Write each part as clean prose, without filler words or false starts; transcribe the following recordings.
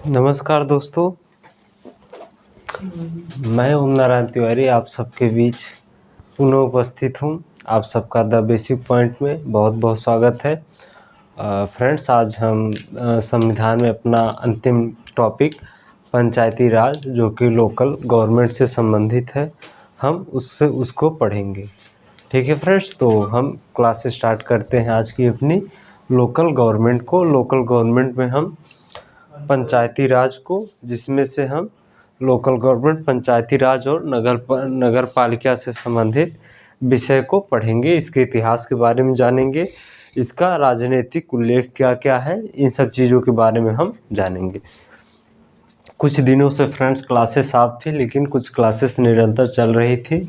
नमस्कार दोस्तों, मैं ओम नारायण तिवारी आप सबके बीच पुनः उपस्थित हूँ। आप सबका द बेसिक पॉइंट में बहुत बहुत स्वागत है। फ्रेंड्स, आज हम संविधान में अपना अंतिम टॉपिक पंचायती राज जो कि लोकल गवर्नमेंट से संबंधित है, हम उसको पढ़ेंगे। ठीक है फ्रेंड्स, तो हम क्लास स्टार्ट करते हैं आज की अपनी लोकल गवर्नमेंट को। लोकल गवर्नमेंट में हम पंचायती राज को, जिसमें से हम लोकल गवर्नमेंट, पंचायती राज और नगर पालिका से संबंधित विषय को पढ़ेंगे। इसके इतिहास के बारे में जानेंगे, इसका राजनीतिक उल्लेख क्या क्या है, इन सब चीज़ों के बारे में हम जानेंगे। कुछ दिनों से फ्रेंड्स क्लासेस ऑफ थी, लेकिन कुछ क्लासेस निरंतर चल रही थी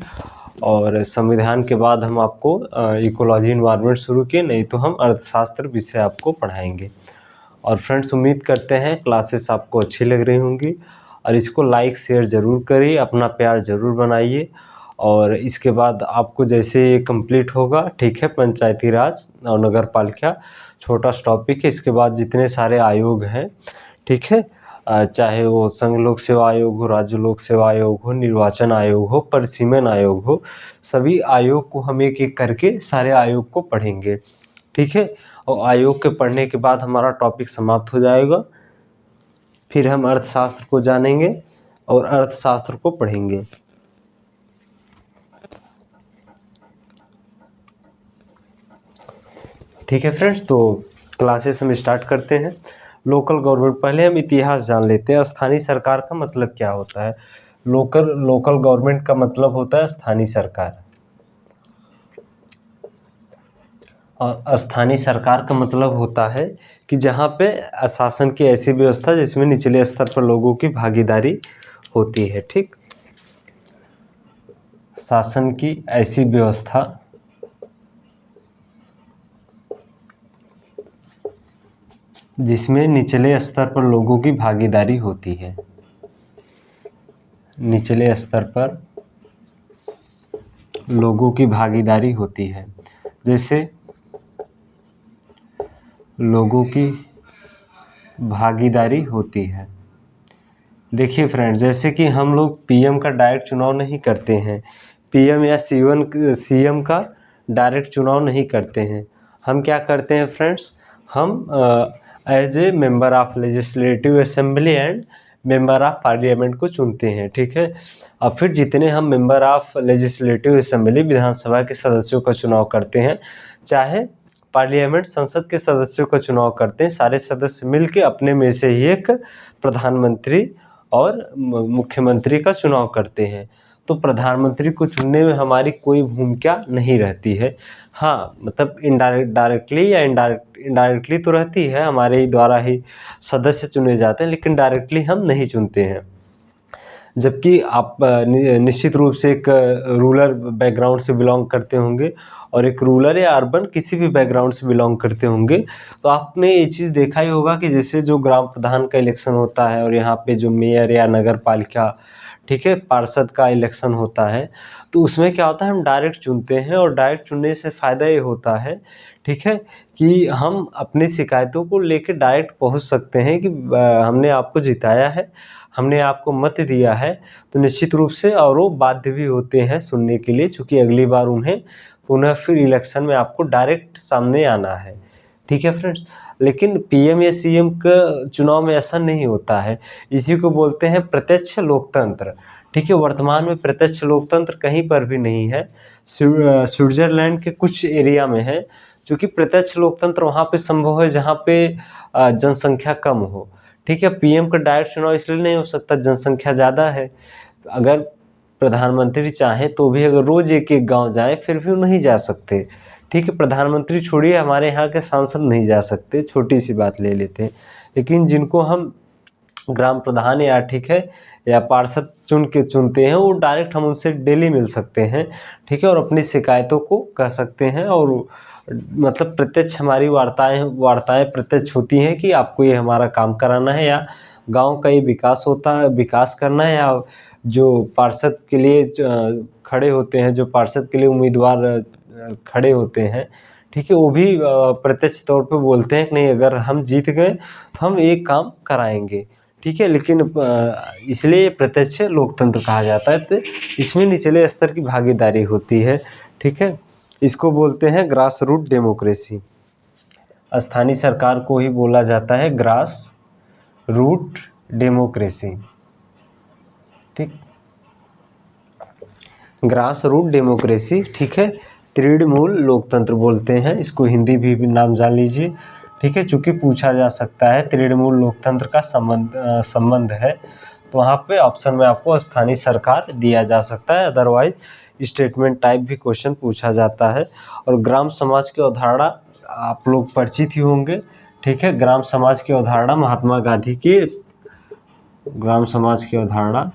और संविधान के बाद हम आपको इकोलॉजी इन्वायरमेंट शुरू किए, नहीं तो हम अर्थशास्त्र विषय आपको पढ़ाएंगे। और फ्रेंड्स, उम्मीद करते हैं क्लासेस आपको अच्छी लग रही होंगी और इसको लाइक शेयर ज़रूर करिए, अपना प्यार ज़रूर बनाइए। और इसके बाद आपको जैसे ये कंप्लीट होगा, ठीक है, पंचायती राज और नगर पालिका छोटा टॉपिक है। इसके बाद जितने सारे आयोग हैं, ठीक है, चाहे वो संघ लोक सेवा आयोग हो, राज्य लोक सेवा आयोग हो, निर्वाचन आयोग हो, परिसीमन आयोग हो, सभी आयोग को हम एक एक करके सारे आयोग को पढ़ेंगे। ठीक है, और आयोग के पढ़ने के बाद हमारा टॉपिक समाप्त हो जाएगा। फिर हम अर्थशास्त्र को जानेंगे और अर्थशास्त्र को पढ़ेंगे। ठीक है फ्रेंड्स, तो क्लासेस हम स्टार्ट करते हैं। लोकल गवर्नमेंट, पहले हम इतिहास जान लेते हैं। स्थानीय सरकार का मतलब क्या होता है? लोकल गवर्नमेंट का मतलब होता है स्थानीय सरकार। और स्थानीय सरकार का मतलब होता है कि जहाँ पे शासन की ऐसी व्यवस्था जिसमें निचले स्तर पर लोगों की भागीदारी होती है। ठीक, शासन की ऐसी व्यवस्था जिसमें निचले स्तर पर लोगों की भागीदारी होती है। निचले स्तर पर लोगों की भागीदारी होती है, जैसे लोगों की भागीदारी होती है। देखिए फ्रेंड्स, जैसे कि हम लोग पीएम का डायरेक्ट चुनाव नहीं करते हैं, पीएम या सीएम का डायरेक्ट चुनाव नहीं करते हैं। हम क्या करते हैं फ्रेंड्स, हम as a member of legislative assembly and member of parliament को चुनते हैं। ठीक है, अब फिर जितने हम मेंबर ऑफ लेजिस्लेटिव असेंबली, विधानसभा के सदस्यों का चुनाव करते हैं, चाहे पार्लियामेंट, संसद के सदस्यों का चुनाव करते हैं, सारे सदस्य मिलकर अपने में से ही एक प्रधानमंत्री और मुख्यमंत्री का चुनाव करते हैं। तो प्रधानमंत्री को चुनने में हमारी कोई भूमिका नहीं रहती है। हाँ, मतलब डायरेक्टली या इनडायरेक्टली तो रहती है, हमारे ही द्वारा ही सदस्य चुने जाते हैं, लेकिन डायरेक्टली हम नहीं चुनते हैं। जबकि आप निश्चित रूप से एक रूरल बैकग्राउंड से बिलोंग करते होंगे और एक रूरल या अर्बन किसी भी बैकग्राउंड से बिलोंग करते होंगे, तो आपने ये चीज़ देखा ही होगा कि जैसे जो ग्राम प्रधान का इलेक्शन होता है और यहाँ पे जो मेयर या नगर पालिका, ठीक है, पार्षद का इलेक्शन होता है, तो उसमें क्या होता है, हम डायरेक्ट चुनते हैं। और डायरेक्ट चुनने से फ़ायदा ये होता है, ठीक है, कि हम अपनी शिकायतों को लेकर डायरेक्ट पहुँच सकते हैं कि हमने आपको जिताया है, हमने आपको मत दिया है, तो निश्चित रूप से और वो बाध्य भी होते हैं सुनने के लिए, चूँकि अगली बार उन्हें पुनः फिर इलेक्शन में आपको डायरेक्ट सामने आना है। ठीक है फ्रेंड्स, लेकिन पीएम या सीएम का चुनाव में ऐसा नहीं होता है। इसी को बोलते हैं प्रत्यक्ष लोकतंत्र। ठीक है, वर्तमान में प्रत्यक्ष लोकतंत्र कहीं पर भी नहीं है। स्विट्जरलैंड के कुछ एरिया में है, क्योंकि प्रत्यक्ष लोकतंत्र वहाँ पे संभव है जहाँ पे जनसंख्या कम हो। ठीक है, पीएम का डायरेक्ट चुनाव इसलिए नहीं हो सकता, जनसंख्या ज़्यादा है। अगर प्रधानमंत्री चाहे तो भी अगर रोज़ एक एक गांव जाए फिर भी वो नहीं जा सकते। ठीक है, प्रधानमंत्री छोड़िए, हमारे यहाँ के सांसद नहीं जा सकते, छोटी सी बात ले लेते हैं। लेकिन जिनको हम ग्राम प्रधान या, ठीक है, या पार्षद चुनते हैं, वो डायरेक्ट हम उनसे डेली मिल सकते हैं। ठीक है, और अपनी शिकायतों को कह सकते हैं। और मतलब प्रत्यक्ष हमारी वार्ताएं प्रत्यक्ष होती हैं कि आपको ये हमारा काम कराना है, या गांव का ये विकास करना है, या जो पार्षद के लिए खड़े होते हैं, जो पार्षद के लिए उम्मीदवार खड़े होते हैं, ठीक है, वो भी प्रत्यक्ष तौर पे बोलते हैं कि नहीं, अगर हम जीत गए तो हम एक काम कराएंगे। ठीक है, लेकिन इसलिए प्रत्यक्ष लोकतंत्र कहा जाता है। तो इसमें निचले स्तर की भागीदारी होती है, ठीक है। इसको बोलते हैं ग्रास रूट डेमोक्रेसी। स्थानीय सरकार को ही बोला जाता है ग्रास रूट डेमोक्रेसी, ठीक, ग्रास रूट डेमोक्रेसी, ठीक है। तृणमूल लोकतंत्र बोलते हैं इसको, हिंदी भी नाम जान लीजिए, ठीक है। चूंकि पूछा जा सकता है तृणमूल लोकतंत्र का संबंध है, तो वहाँ पे ऑप्शन में आपको स्थानीय सरकार दिया जा सकता है, अदरवाइज स्टेटमेंट टाइप भी क्वेश्चन पूछा जाता है। और ग्राम समाज की अवधारणा आप लोग परिचित ही होंगे, ठीक है। ग्राम समाज की अवधारणा महात्मा गांधी की, ग्राम समाज की अवधारणा,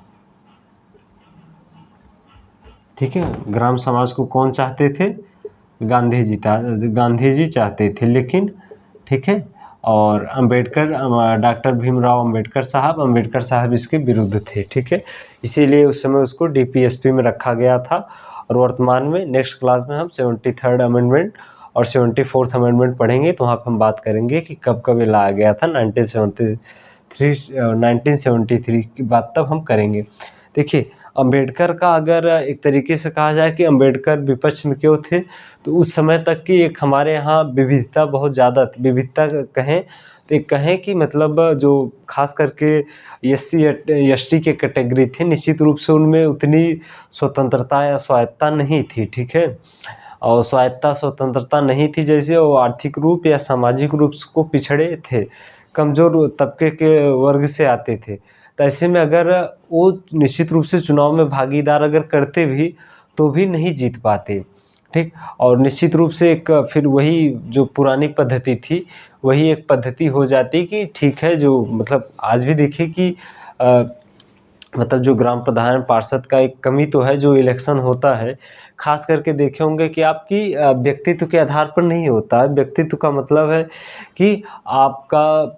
ठीक है। ग्राम समाज को कौन चाहते थे? गांधी जी चाहते थे, लेकिन ठीक है। और अंबेडकर, डॉक्टर भीमराव अंबेडकर साहब इसके विरुद्ध थे, ठीक है। इसीलिए उस समय उसको डीपीएसपी में रखा गया था। और वर्तमान में नेक्स्ट क्लास में हम 73rd अमेंडमेंट और 74th अमेंडमेंट पढ़ेंगे, तो वहाँ पर हम बात करेंगे कि कब कब ये लाया गया था। 1973 की बात तब हम करेंगे। देखिए, अंबेडकर का अगर एक तरीके से कहा जाए कि अंबेडकर विपक्ष में क्यों थे, तो उस समय तक की एक हमारे यहाँ विविधता बहुत ज़्यादा थी। विविधता कहें तो एक कहें कि मतलब जो खास करके SC ST के कैटेगरी थे, निश्चित रूप से उनमें उतनी स्वतंत्रता या स्वायत्ता नहीं थी, ठीक है। और स्वायत्ता स्वतंत्रता नहीं थी, जैसे वो आर्थिक रूप या सामाजिक रूप को पिछड़े थे, कमज़ोर तबके के वर्ग से आते थे। तो ऐसे में अगर वो निश्चित रूप से चुनाव में भागीदार अगर करते भी, तो भी नहीं जीत पाते, ठीक। और निश्चित रूप से एक फिर वही जो पुरानी पद्धति थी, वही एक पद्धति हो जाती कि ठीक है, जो मतलब आज भी देखिए कि मतलब जो ग्राम प्रधान पार्षद का एक कमी तो है, जो इलेक्शन होता है खास करके देखे होंगे कि आपकी व्यक्तित्व के आधार पर नहीं होता है। व्यक्तित्व का मतलब है कि आपका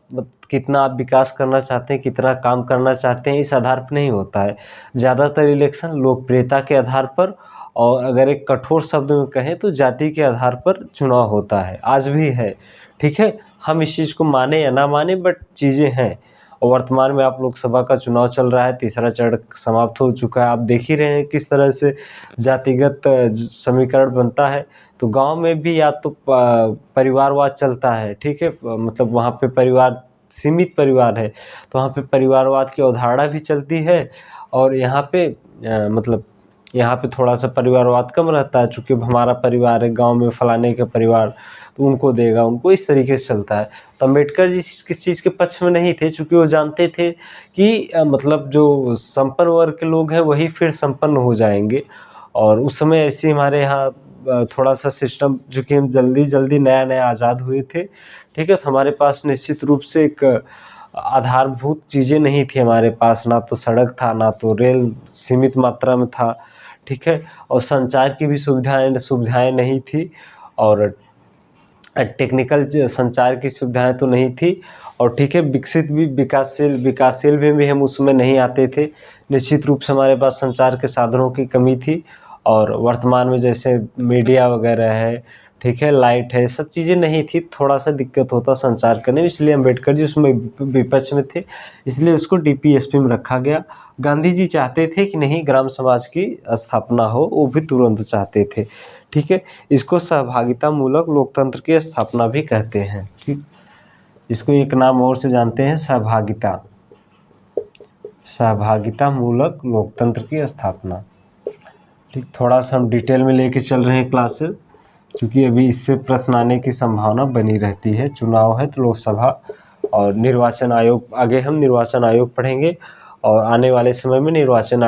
कितना आप विकास करना चाहते हैं, कितना काम करना चाहते हैं, इस आधार पर नहीं होता है। ज़्यादातर इलेक्शन लोकप्रियता के आधार पर, और अगर एक कठोर शब्द में कहें तो जाति के आधार पर चुनाव होता है, आज भी है, ठीक है। हम इस चीज़ को माने या ना माने, बट चीज़ें हैं। और वर्तमान में आप लोकसभा का चुनाव चल रहा है, तीसरा चरण समाप्त हो चुका है। आप देख ही रहे हैं किस तरह से जातिगत समीकरण बनता है। तो गांव में भी या तो परिवारवाद चलता है, ठीक है, मतलब वहाँ पे परिवार सीमित परिवार है, तो वहाँ पे परिवारवाद की अवधारणा भी चलती है। और यहाँ पे मतलब यहाँ पे थोड़ा सा परिवारवाद कम रहता है, चूँकि हमारा परिवार है, गांव में फलाने का परिवार तो उनको देगा, उनको इस तरीके से चलता है। तो अम्बेडकर जी किस चीज़ के पक्ष में नहीं थे, चूँकि वो जानते थे कि मतलब जो संपन्न वर्ग के लोग हैं वही फिर संपन्न हो जाएंगे। और उस समय ऐसे हमारे यहाँ थोड़ा सा सिस्टम, चूँकि हम जल्दी नया आज़ाद हुए थे, ठीक है। तो हमारे पास निश्चित रूप से एक आधारभूत चीज़ें नहीं थी हमारे पास, ना तो सड़क था, ना तो रेल सीमित मात्रा में था, ठीक है। और संचार की भी सुविधाएं नहीं थी, और टेक्निकल संचार की सुविधाएं तो नहीं थी। और ठीक है, विकसित भी विकासशील भी हम उसमें नहीं आते थे। निश्चित रूप से हमारे पास संचार के साधनों की कमी थी। और वर्तमान में जैसे मीडिया वगैरह है, ठीक है, लाइट है, सब चीज़ें नहीं थी, थोड़ा सा दिक्कत होता संचार करने में, इसलिए अम्बेडकर जी उसमें विपक्ष में थे, इसलिए उसको डीपीएसपी में रखा गया। गांधी जी चाहते थे कि नहीं, ग्राम समाज की स्थापना हो, वो भी तुरंत चाहते थे, ठीक है। इसको सहभागिता मूलक लोकतंत्र की स्थापना भी कहते हैं, ठीक। इसको एक नाम और से जानते हैं, सहभागिता मूलक लोकतंत्र की स्थापना, ठीक। थोड़ा सा हम डिटेल में लेके चल रहे हैं क्लासेस, क्योंकि अभी इससे प्रश्न आने की संभावना बनी रहती है। चुनाव है तो लोकसभा और निर्वाचन आयोग, आगे हम निर्वाचन आयोग पढ़ेंगे, और आने वाले समय में निर्वाचन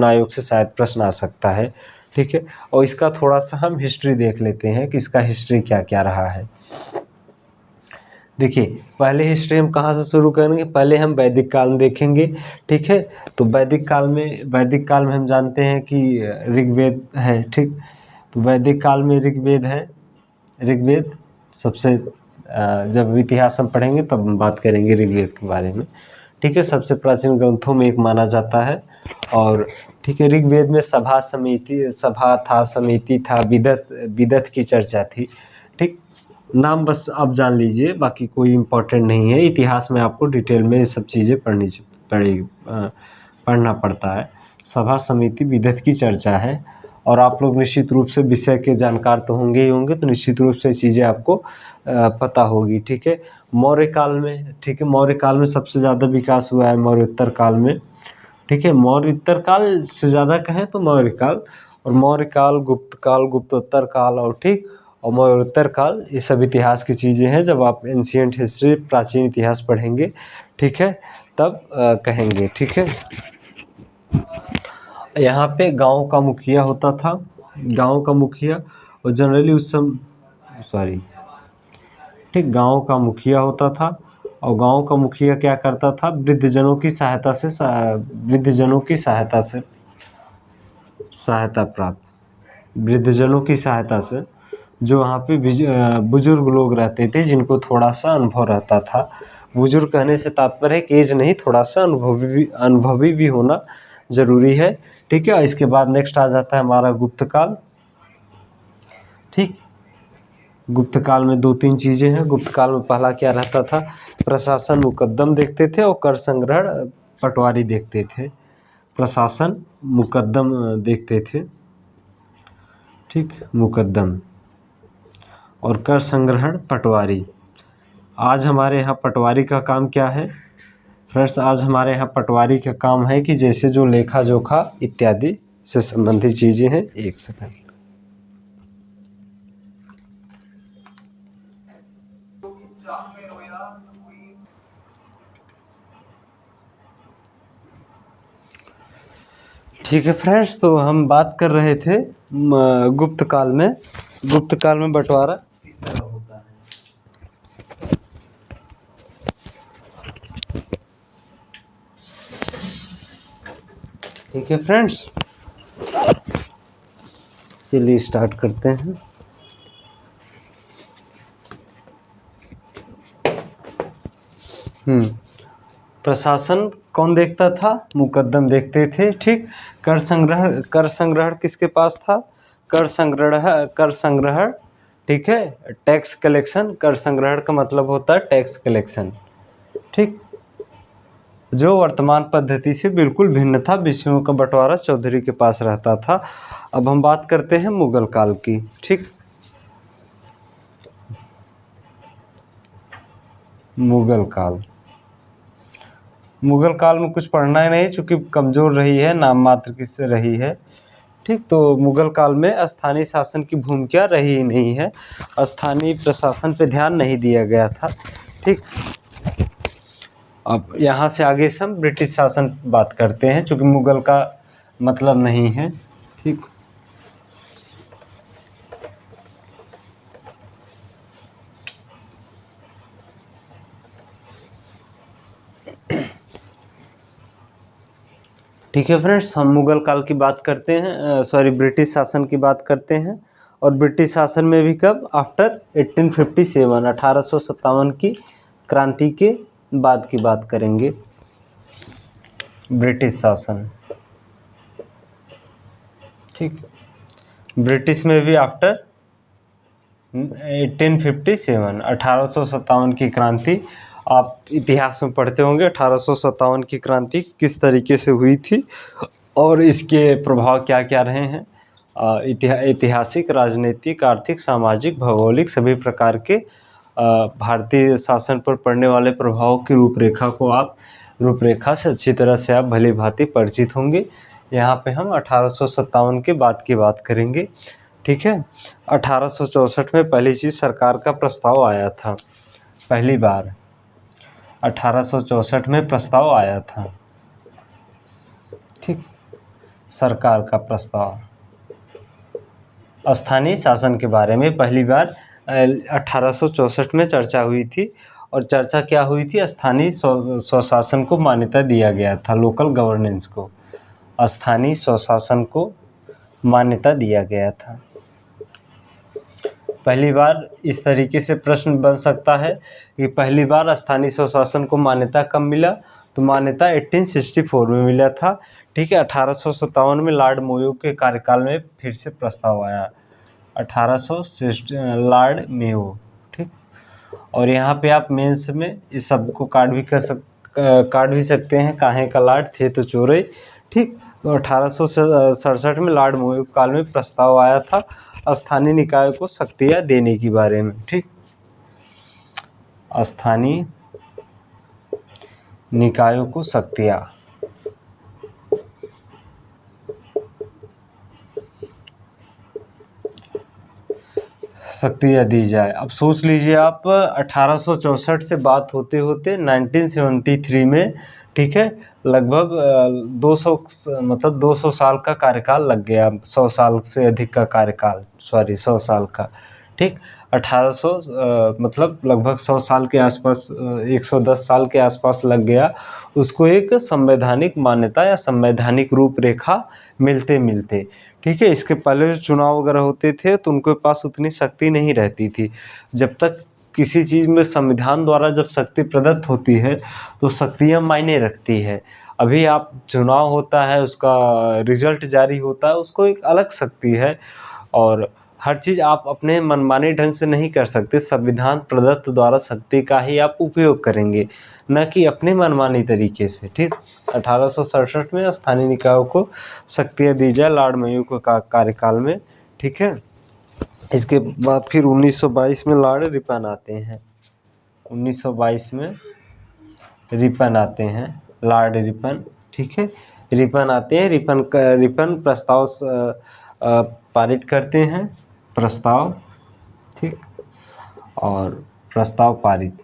आयोग से शायद प्रश्न आ सकता है, ठीक है। और इसका थोड़ा सा हम हिस्ट्री देख लेते हैं कि इसका हिस्ट्री क्या क्या रहा है। देखिए, पहले हिस्ट्री हम कहाँ से शुरू करेंगे, पहले हम वैदिक काल में देखेंगे, ठीक है। तो वैदिक काल में हम जानते हैं कि ऋग्वेद है, ठीक। तो वैदिक काल में ऋग्वेद है, ऋग्वेद सबसे जब इतिहास हम पढ़ेंगे तब हम बात करेंगे ऋग्वेद के बारे में, ठीक है। सबसे प्राचीन ग्रंथों में एक माना जाता है। और ठीक है, ऋग्वेद में सभा था, समिति था, विदत की चर्चा थी, ठीक। नाम बस आप जान लीजिए, बाकी कोई इम्पोर्टेंट नहीं है। इतिहास में आपको डिटेल में ये सब चीज़ें पढ़ना पड़ता है। सभा समिति विधत की चर्चा है, और आप लोग निश्चित रूप से विषय के जानकार तो होंगे ही होंगे, तो निश्चित रूप से चीज़ें आपको पता होगी। ठीक है, मौर्य काल में, ठीक है, मौर्य काल में सबसे ज़्यादा विकास हुआ है मौर्योत्तर काल में। ठीक है, मौर्योत्तर काल से ज़्यादा कहें तो मौर्य काल, और मौर्य काल, गुप्त काल, गुप्तोत्तर काल, और ठीक, और मौर्योत्तर काल, ये सब इतिहास की चीज़ें हैं। जब आप एंशिएंट हिस्ट्री, प्राचीन इतिहास पढ़ेंगे, ठीक है, तब कहेंगे। ठीक है, यहाँ पे गांव का मुखिया होता था, गांव का मुखिया, और जनरली उस समय, सॉरी, ठीक, गांव का मुखिया होता था, और गांव का मुखिया क्या करता था, वृद्धजनों की सहायता से, वृद्धजनों की सहायता से सहायता प्राप्त, वृद्धजनों की सहायता से, जो वहाँ पे बुजुर्ग लोग रहते थे, जिनको थोड़ा सा अनुभव रहता था। बुजुर्ग कहने से तात्पर्य है कि एज नहीं, थोड़ा सा अनुभवी भी होना ज़रूरी है। ठीक है, इसके बाद नेक्स्ट आ जाता है हमारा गुप्त काल। ठीक, गुप्त काल में 2-3 चीज़ें हैं। गुप्त काल में पहला क्या रहता था, प्रशासन मुकद्दम देखते थे, और कर संग्रहण पटवारी देखते थे। प्रशासन मुकद्दम देखते थे, ठीक, मुकद्दम, और कर संग्रहण पटवारी। आज हमारे यहाँ पटवारी का काम क्या है फ्रेंड्स? आज हमारे यहाँ पटवारी का काम है कि जैसे जो लेखा जोखा इत्यादि से संबंधित चीज़ें हैं। एक सेकंड, ठीक है फ्रेंड्स, तो हम बात कर रहे थे गुप्त काल में, गुप्त काल में बंटवारा किस तरह होता है। ठीक है फ्रेंड्स, चलिए स्टार्ट करते हैं। प्रशासन कौन देखता था? मुकद्दम देखते थे। ठीक, कर संग्रहण किसके पास था? कर संग्रहण, ठीक है, टैक्स कलेक्शन। कर संग्रहण का मतलब होता है टैक्स कलेक्शन। ठीक, जो वर्तमान पद्धति से बिल्कुल भिन्न था। विषयों का बंटवारा चौधरी के पास रहता था। अब हम बात करते हैं मुगल काल की। ठीक, मुगल काल, मुगल काल में कुछ पढ़ना ही नहीं, चूँकि कमज़ोर रही है, नाम मात्र की से रही है। ठीक, तो मुगल काल में स्थानीय शासन की भूमिका रही ही नहीं है, स्थानीय प्रशासन पे ध्यान नहीं दिया गया था। ठीक, अब यहाँ से आगे से हम ब्रिटिश शासन बात करते हैं, चूँकि मुगल का मतलब नहीं है। ठीक, ठीक है फ्रेंड्स, हम मुगल काल की बात करते हैं, सॉरी, ब्रिटिश शासन की बात करते हैं। और ब्रिटिश शासन में भी कब? आफ्टर 1857, 1857 की क्रांति के बाद की बात करेंगे। ब्रिटिश शासन, ठीक, ब्रिटिश में भी आफ्टर 1857, 1857 की क्रांति। आप इतिहास में पढ़ते होंगे 1857 की क्रांति किस तरीके से हुई थी और इसके प्रभाव क्या क्या रहे हैं। ऐतिहासिक, राजनीतिक, आर्थिक, सामाजिक, भौगोलिक सभी प्रकार के भारतीय शासन पर पड़ने वाले प्रभावों की रूपरेखा से अच्छी तरह से आप भली भांति परिचित होंगे। यहाँ पे हम 1857 के बाद की बात करेंगे। ठीक है, 1864 में पहली चीज़ सरकार का प्रस्ताव आया था। पहली बार 1864 में प्रस्ताव आया था। ठीक, सरकार का प्रस्ताव स्थानीय शासन के बारे में पहली बार 1864 में चर्चा हुई थी। और चर्चा क्या हुई थी? स्थानीय स्वशासन को मान्यता दिया गया था, लोकल गवर्नेंस को, स्थानीय स्वशासन को मान्यता दिया गया था। पहली बार इस तरीके से प्रश्न बन सकता है कि पहली बार स्थानीय स्वशासन को मान्यता कब मिला? तो मान्यता 1864 में मिला था। ठीक है, 1857 में लॉर्ड मेयो के कार्यकाल में फिर से प्रस्ताव आया, 1860 लॉर्ड मेयो। ठीक, और यहाँ पे आप मेंस में इस शब्द को काट भी सकते हैं, काहे का लाड थे तो चोरई। ठीक, तो 1867 में लॉर्ड मोहित काल में प्रस्ताव आया था स्थानीय निकायों को शक्तियाँ देने के बारे में। ठीक, स्थानीय निकायों को शक्तियाँ दी जाए। अब सोच लीजिए आप 1864 से बात होते होते 1973 में, ठीक है, लगभग 200 मतलब 200 साल का कार्यकाल लग गया, 100 साल से अधिक का कार्यकाल, 100 साल का। ठीक, 1800 मतलब लगभग 100 साल के आसपास, 110 साल के आसपास लग गया उसको एक संवैधानिक मान्यता या संवैधानिक रूपरेखा मिलते मिलते। ठीक है, इसके पहले जो चुनाव वगैरह होते थे तो उनके पास उतनी शक्ति नहीं रहती थी। जब तक किसी चीज़ में संविधान द्वारा जब शक्ति प्रदत्त होती है तो शक्तियाँ मायने रखती है। अभी आप चुनाव होता है, उसका रिजल्ट जारी होता है, उसको एक अलग शक्ति है और हर चीज़ आप अपने मनमाने ढंग से नहीं कर सकते। संविधान प्रदत्त द्वारा शक्ति का ही आप उपयोग करेंगे, न कि अपने मनमानी तरीके से। ठीक, 1867 में स्थानीय निकायों को शक्तियाँ दी जाए लॉर्ड मेयो के कार्यकाल में। ठीक है, इसके बाद फिर 1922 में लॉर्ड रिपन आते हैं। 1922 में रिपन आते हैं, लॉर्ड रिपन। ठीक है, रिपन आते हैं, रिपन प्रस्ताव पारित करते हैं, प्रस्ताव। ठीक, और प्रस्ताव पारित,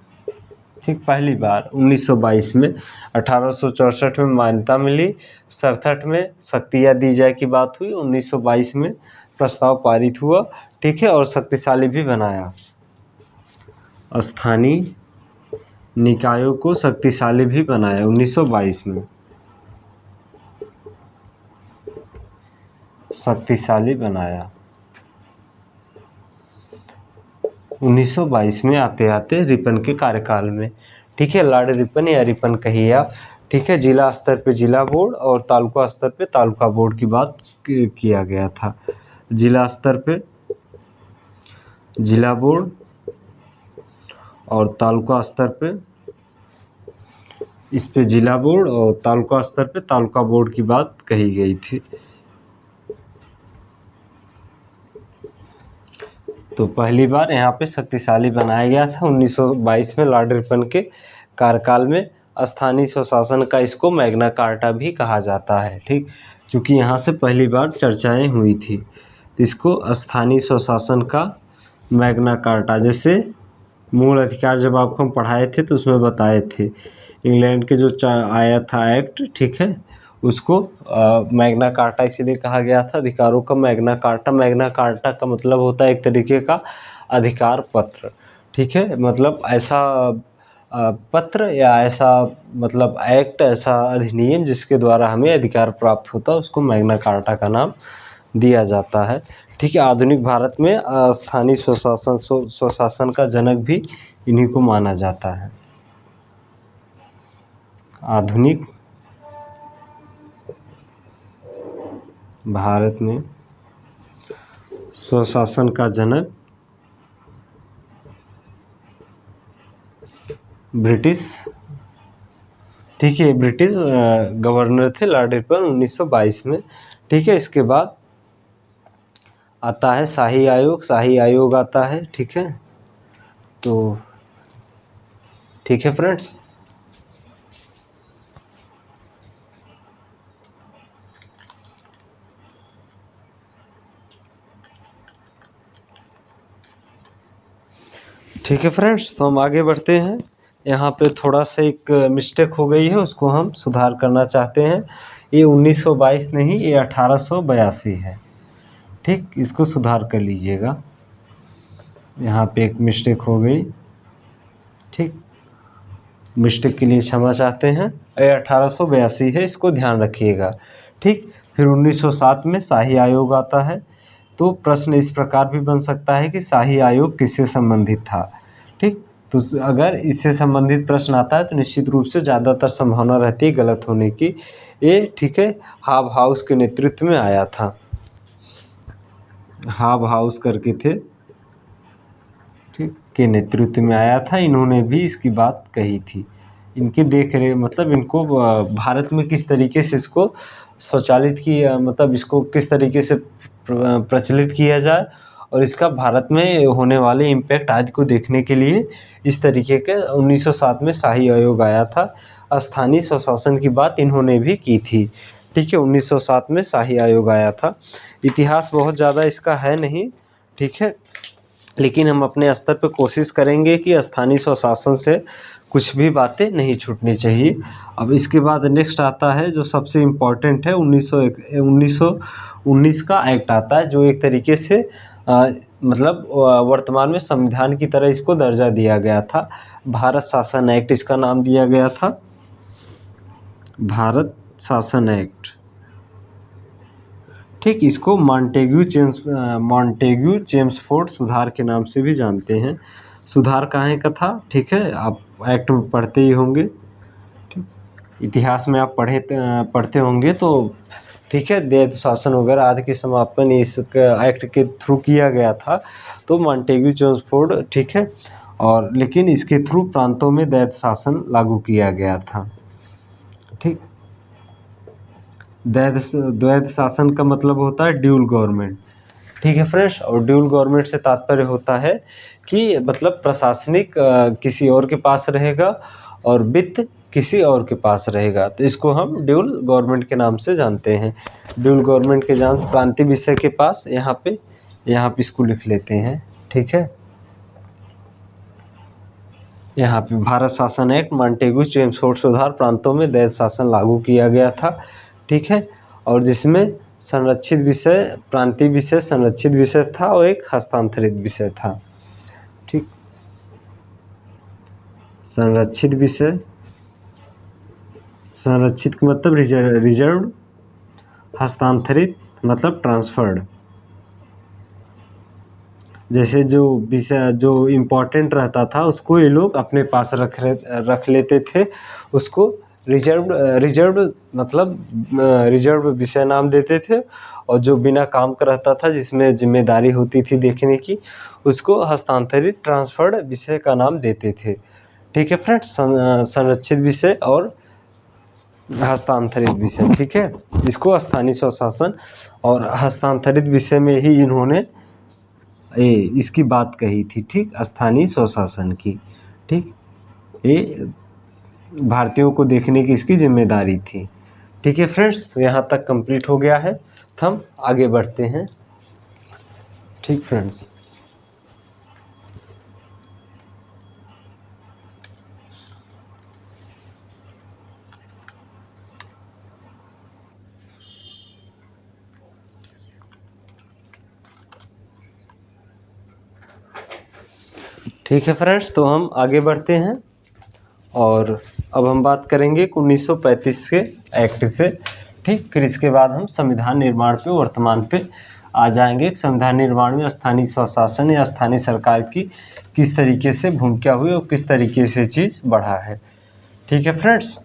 ठीक, पहली बार 1922 में। 1864 में मान्यता मिली, 67 में शक्तियाँ दी जाए की बात हुई, 1922 में प्रस्ताव पारित हुआ। ठीक है, और शक्तिशाली भी बनाया, स्थानीय निकायों को शक्तिशाली भी बनाया 1922 में, शक्तिशाली बनाया 1922 में आते आते रिपन के कार्यकाल में। ठीक है, लॉर्ड रिपन या रिपन कहिए आप। ठीक है, जिला स्तर पे जिला बोर्ड और तालुका स्तर पे तालुका बोर्ड की बात किया गया था। जिला स्तर पे जिला बोर्ड और तालुका स्तर पे इस पे जिला बोर्ड और तालुका स्तर पे तालुका बोर्ड की बात कही गई थी। तो पहली बार यहाँ पे शक्तिशाली बनाया गया था 1922 में लॉर्ड रिपन के कार्यकाल में। स्थानीय स्वशासन का इसको मैग्ना कार्टा भी कहा जाता है। ठीक, क्योंकि यहाँ से पहली बार चर्चाएं हुई थी, तो इसको स्थानीय स्वशासन का मैग्ना कार्टा। जैसे मूल अधिकार जब आपको हम पढ़ाए थे तो उसमें बताए थे, इंग्लैंड के जो आया था एक्ट, ठीक है, उसको मैग्ना कार्टा इसीलिए कहा गया था, अधिकारों का मैग्ना कार्टा। मैग्ना कार्टा का मतलब होता है एक तरीके का अधिकार पत्र। ठीक है, मतलब ऐसा पत्र या ऐसा मतलब एक्ट, ऐसा अधिनियम जिसके द्वारा हमें अधिकार प्राप्त होता है, उसको मैग्ना कार्टा का नाम दिया जाता है। ठीक है, आधुनिक भारत में स्थानीय स्वशासन का जनक भी इन्हीं को माना जाता है। आधुनिक भारत में स्वशासन का जनक ब्रिटिश, ठीक है, ब्रिटिश गवर्नर थे लॉर्ड रिपन 1922 में। ठीक है, इसके बाद आता है शाही आयोग। शाही आयोग आता है। ठीक है, तो ठीक है फ्रेंड्स, ठीक है फ्रेंड्स, तो हम आगे बढ़ते हैं। यहाँ पे थोड़ा सा एक मिस्टेक हो गई है, उसको हम सुधार करना चाहते हैं। ये 1922 नहीं, ये 1882 है। ठीक, इसको सुधार कर लीजिएगा, यहाँ पे एक मिस्टेक हो गई। ठीक, मिस्टेक के लिए क्षमा चाहते हैं। ये 1882 है, इसको ध्यान रखिएगा। ठीक, फिर 1907 में शाही आयोग आता है। तो प्रश्न इस प्रकार भी बन सकता है कि शाही आयोग किससे संबंधित था। ठीक, तो अगर इससे संबंधित प्रश्न आता है तो निश्चित रूप से ज़्यादातर संभावना रहती है गलत होने की। ये, ठीक है, हाब हाउस के नेतृत्व में आया था, हाब हाउस करके थे। ठीक, के नेतृत्व में आया था। इन्होंने भी इसकी बात कही थी। इनके देख रहे मतलब इनको भारत में किस तरीके से इसको स्वचालित किया, मतलब इसको किस तरीके से प्रचलित किया जाए और इसका भारत में होने वाले इम्पैक्ट आदि को देखने के लिए इस तरीके के 1907 में शाही आयोग आया था। स्थानीय स्वशासन की बात इन्होंने भी की थी। ठीक है, 1907 में शाही आयोग आया था। इतिहास बहुत ज़्यादा इसका है नहीं, ठीक है, लेकिन हम अपने स्तर पर कोशिश करेंगे कि स्थानीय स्वशासन से कुछ भी बातें नहीं छूटनी चाहिए। अब इसके बाद नेक्स्ट आता है जो सबसे इम्पॉर्टेंट है, 1919 का एक्ट आता है, जो एक तरीके से मतलब वर्तमान में संविधान की तरह इसको दर्जा दिया गया था। भारत शासन एक्ट इसका नाम दिया गया था, भारत शासन एक्ट। ठीक, इसको मॉन्टेग्यू चेम्सफोर्ड सुधार के नाम से भी जानते हैं। सुधार कहाँ का था, ठीक है, आप एक्ट में पढ़ते ही होंगे, ठीक, इतिहास में आप पढ़ते होंगे तो ठीक है। दैत शासन वगैरह आदि के समापन इस एक्ट के थ्रू किया गया था, तो मॉन्टेग्यू चेम्सफोर्ड, ठीक है, और लेकिन इसके थ्रू प्रांतों में दैत शासन लागू किया गया था। ठीक, द्वैध शासन का मतलब होता है ड्यूल गवर्नमेंट। ठीक है फ्रेंड्स, और ड्यूल गवर्नमेंट से तात्पर्य होता है कि मतलब प्रशासनिक किसी और के पास रहेगा और वित्त किसी और के पास रहेगा, तो इसको हम ड्यूल गवर्नमेंट के नाम से जानते हैं। ड्यूल गवर्नमेंट के जान प्रांतीय विषय के पास यहाँ पे इसको लिख लेते हैं। ठीक है, यहाँ पे भारत शासन एक्ट, मॉन्टेग्यू चेम्सफोर्ड सुधार, प्रांतों में दैत शासन लागू किया गया था। ठीक है, और जिसमें संरक्षित विषय, प्रांतीय विषय संरक्षित विषय था और एक हस्तांतरित विषय था। ठीक, संरक्षित विषय, संरक्षित का मतलब रिजर्व, हस्तांतरित मतलब ट्रांसफर्ड। जैसे जो विषय जो इम्पोर्टेंट रहता था उसको ये लोग अपने पास रख लेते थे, उसको रिजर्व मतलब रिजर्व विषय नाम देते थे, और जो बिना काम का रहता था जिसमें जिम्मेदारी होती थी देखने की, उसको हस्तांतरित ट्रांसफर्ड विषय का नाम देते थे। ठीक है फ्रेंड्स, संरक्षित विषय और हस्तांतरित विषय। ठीक है, इसको स्थानीय स्वशासन और हस्तांतरित विषय में ही इन्होंने इसकी बात कही थी। ठीक, स्थानीय स्वशासन की। ठीक, ये भारतीयों को देखने की इसकी जिम्मेदारी थी। ठीक है फ्रेंड्स, तो यहाँ तक कंप्लीट हो गया है, तो हम आगे बढ़ते हैं। ठीक फ्रेंड्स, ठीक है फ्रेंड्स, तो हम आगे बढ़ते हैं और अब हम बात करेंगे 1935 के एक्ट से। ठीक, फिर इसके बाद हम संविधान निर्माण पे, वर्तमान पे आ जाएंगे। संविधान निर्माण में स्थानीय स्वशासन या स्थानीय सरकार की किस तरीके से भूमिका हुई और किस तरीके से चीज़ बढ़ा है। ठीक है फ्रेंड्स,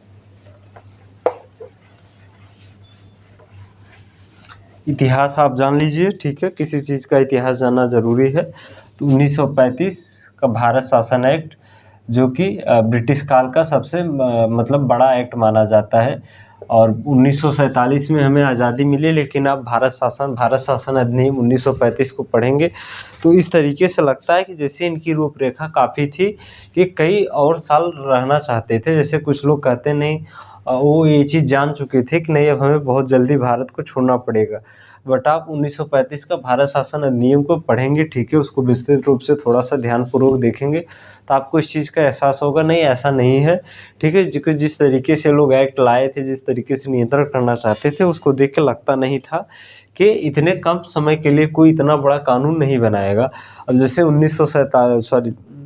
इतिहास आप जान लीजिए। ठीक है, किसी चीज़ का इतिहास जानना ज़रूरी है। तो 1935 का भारत शासन एक्ट, जो कि ब्रिटिश काल का सबसे मतलब बड़ा एक्ट माना जाता है, और 1947 में हमें आज़ादी मिली, लेकिन आप भारत शासन अधिनियम 1935 को पढ़ेंगे तो इस तरीके से लगता है कि जैसे इनकी रूपरेखा काफ़ी थी कि कई और साल रहना चाहते थे। जैसे कुछ लोग कहते नहीं, वो ये चीज़ जान चुके थे कि नहीं अब हमें बहुत जल्दी भारत को छोड़ना पड़ेगा, बट आप 1935 का भारत शासन अधिनियम को पढ़ेंगे, ठीक है, उसको विस्तृत रूप से थोड़ा सा ध्यानपूर्वक देखेंगे तो आपको इस चीज़ का एहसास होगा, नहीं ऐसा नहीं है। ठीक है, जिस तरीके से लोग एक्ट लाए थे, जिस तरीके से नियंत्रण करना चाहते थे, उसको देख के लगता नहीं था कि इतने कम समय के लिए कोई इतना बड़ा कानून नहीं बनाएगा। अब जैसे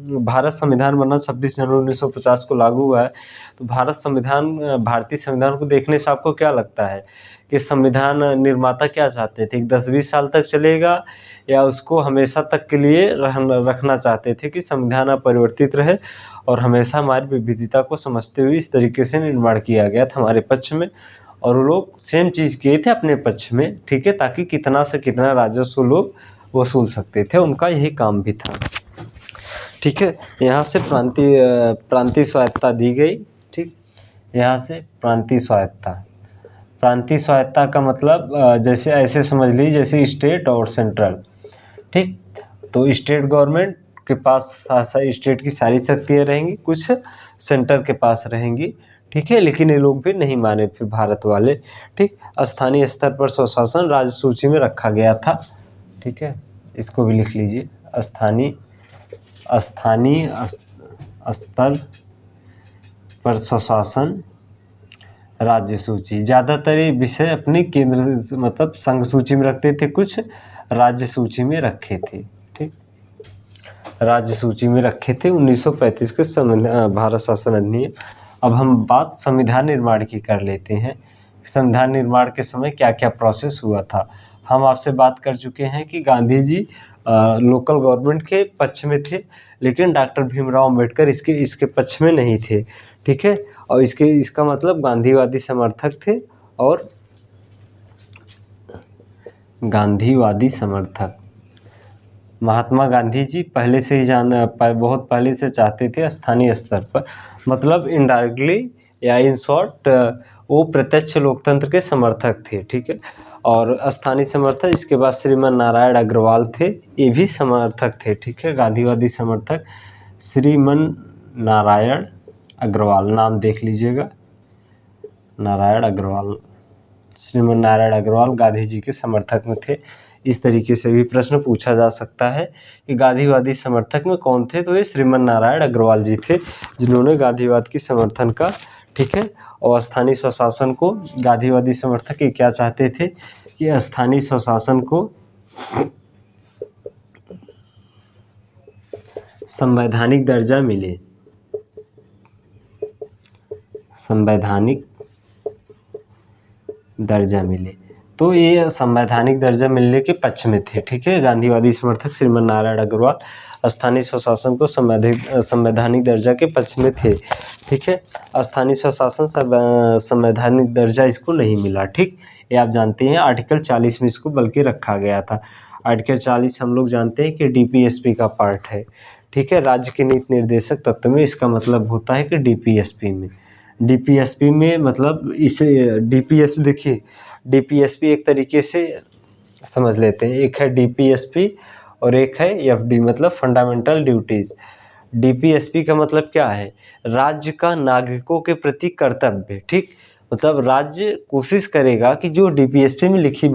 भारत संविधान बना 26 जनवरी 1950 को लागू हुआ है, तो भारतीय संविधान को देखने से आपको क्या लगता है कि संविधान निर्माता क्या चाहते थे, 10-20 साल तक चलेगा या उसको हमेशा तक के लिए रखना चाहते थे कि संविधान अपरिवर्तित रहे और हमेशा हमारी विविधता को समझते हुए इस तरीके से निर्माण किया गया था हमारे पक्ष में, और वो लोग सेम चीज़ किए थे अपने पक्ष में। ठीक है, ताकि कितना से कितना राजस्व लोग वसूल सकते थे, उनका यही काम भी था। ठीक है, यहाँ से प्रांतीय स्वायत्ता दी गई। ठीक, यहाँ से प्रांतीय स्वायत्ता। प्रांतीय स्वायत्ता का मतलब जैसे ऐसे समझ लीजिए जैसे स्टेट और सेंट्रल। ठीक, तो स्टेट गवर्नमेंट के पास स्टेट की सारी शक्तियाँ रहेंगी, कुछ सेंटर के पास रहेंगी। ठीक है, लेकिन ये लोग भी नहीं माने फिर भारत वाले। ठीक, स्थानीय स्तर पर स्वशासन राज्य सूची में रखा गया था। ठीक है, इसको भी लिख लीजिए, स्थानीय स्तर पर स्वशासन राज्य सूची। ज़्यादातर ये विषय अपने केंद्र मतलब संघ सूची में रखते थे, कुछ राज्य सूची में रखे थे। ठीक, राज्य सूची में रखे थे 1935 के भारत शासन अधिनियम। अब हम बात संविधान निर्माण की कर लेते हैं। संविधान निर्माण के समय क्या क्या प्रोसेस हुआ था। हम आपसे बात कर चुके हैं कि गांधी जी लोकल गवर्नमेंट के पक्ष में थे, लेकिन डॉक्टर भीमराव अंबेडकर इसके पक्ष में नहीं थे। ठीक है, और इसका मतलब गांधीवादी समर्थक थे और गांधीवादी समर्थक। महात्मा गांधी जी पहले से ही बहुत पहले से चाहते थे स्थानीय स्तर पर, मतलब इनडायरेक्टली या इन शॉर्ट वो प्रत्यक्ष लोकतंत्र के समर्थक थे। ठीक है, और स्थानीय समर्थक, इसके बाद श्रीमान नारायण अग्रवाल थे, ये भी समर्थक थे। ठीक है, गांधीवादी समर्थक श्रीमान नारायण अग्रवाल, नाम देख लीजिएगा, नारायण अग्रवाल, श्रीमान नारायण अग्रवाल गांधी जी के समर्थक में थे। इस तरीके से भी प्रश्न पूछा जा सकता है कि गांधीवादी समर्थक में कौन थे, तो ये श्रीमान नारायण अग्रवाल जी थे, जिन्होंने गांधीवाद की समर्थन का। ठीक है, और स्थानीय स्वशासन को गांधीवादी समर्थक ये क्या चाहते थे कि स्थानीय स्वशासन को संवैधानिक दर्जा मिले, संवैधानिक दर्जा मिले। तो ये संवैधानिक दर्जा मिलने के पक्ष में थे। ठीक है, गांधीवादी समर्थक श्रीमान नारायण अग्रवाल स्थानीय स्वशासन को संवैधानिक दर्जा के पक्ष में थे। ठीक है, स्थानीय स्वशासन संवैधानिक दर्जा इसको नहीं मिला। ठीक, ये आप जानते हैं आर्टिकल 40 में इसको बल्कि रखा गया था। आर्टिकल 40 हम लोग जानते हैं कि डीपीएसपी का पार्ट है। ठीक है, राज्य के नीति निर्देशक तत्व में इसका मतलब होता है कि डीपीएसपी में मतलब इसे डीपीएसपी, देखिए डीपीएसपी एक तरीके से समझ लेते हैं, एक है डीपीएसपी और एक है एफडी मतलब फंडामेंटल ड्यूटीज। डीपीएसपी का मतलब क्या है, राज्य का नागरिकों के प्रति कर्तव्य। ठीक, मतलब राज्य कोशिश करेगा कि जो डीपीएसपी में लिखी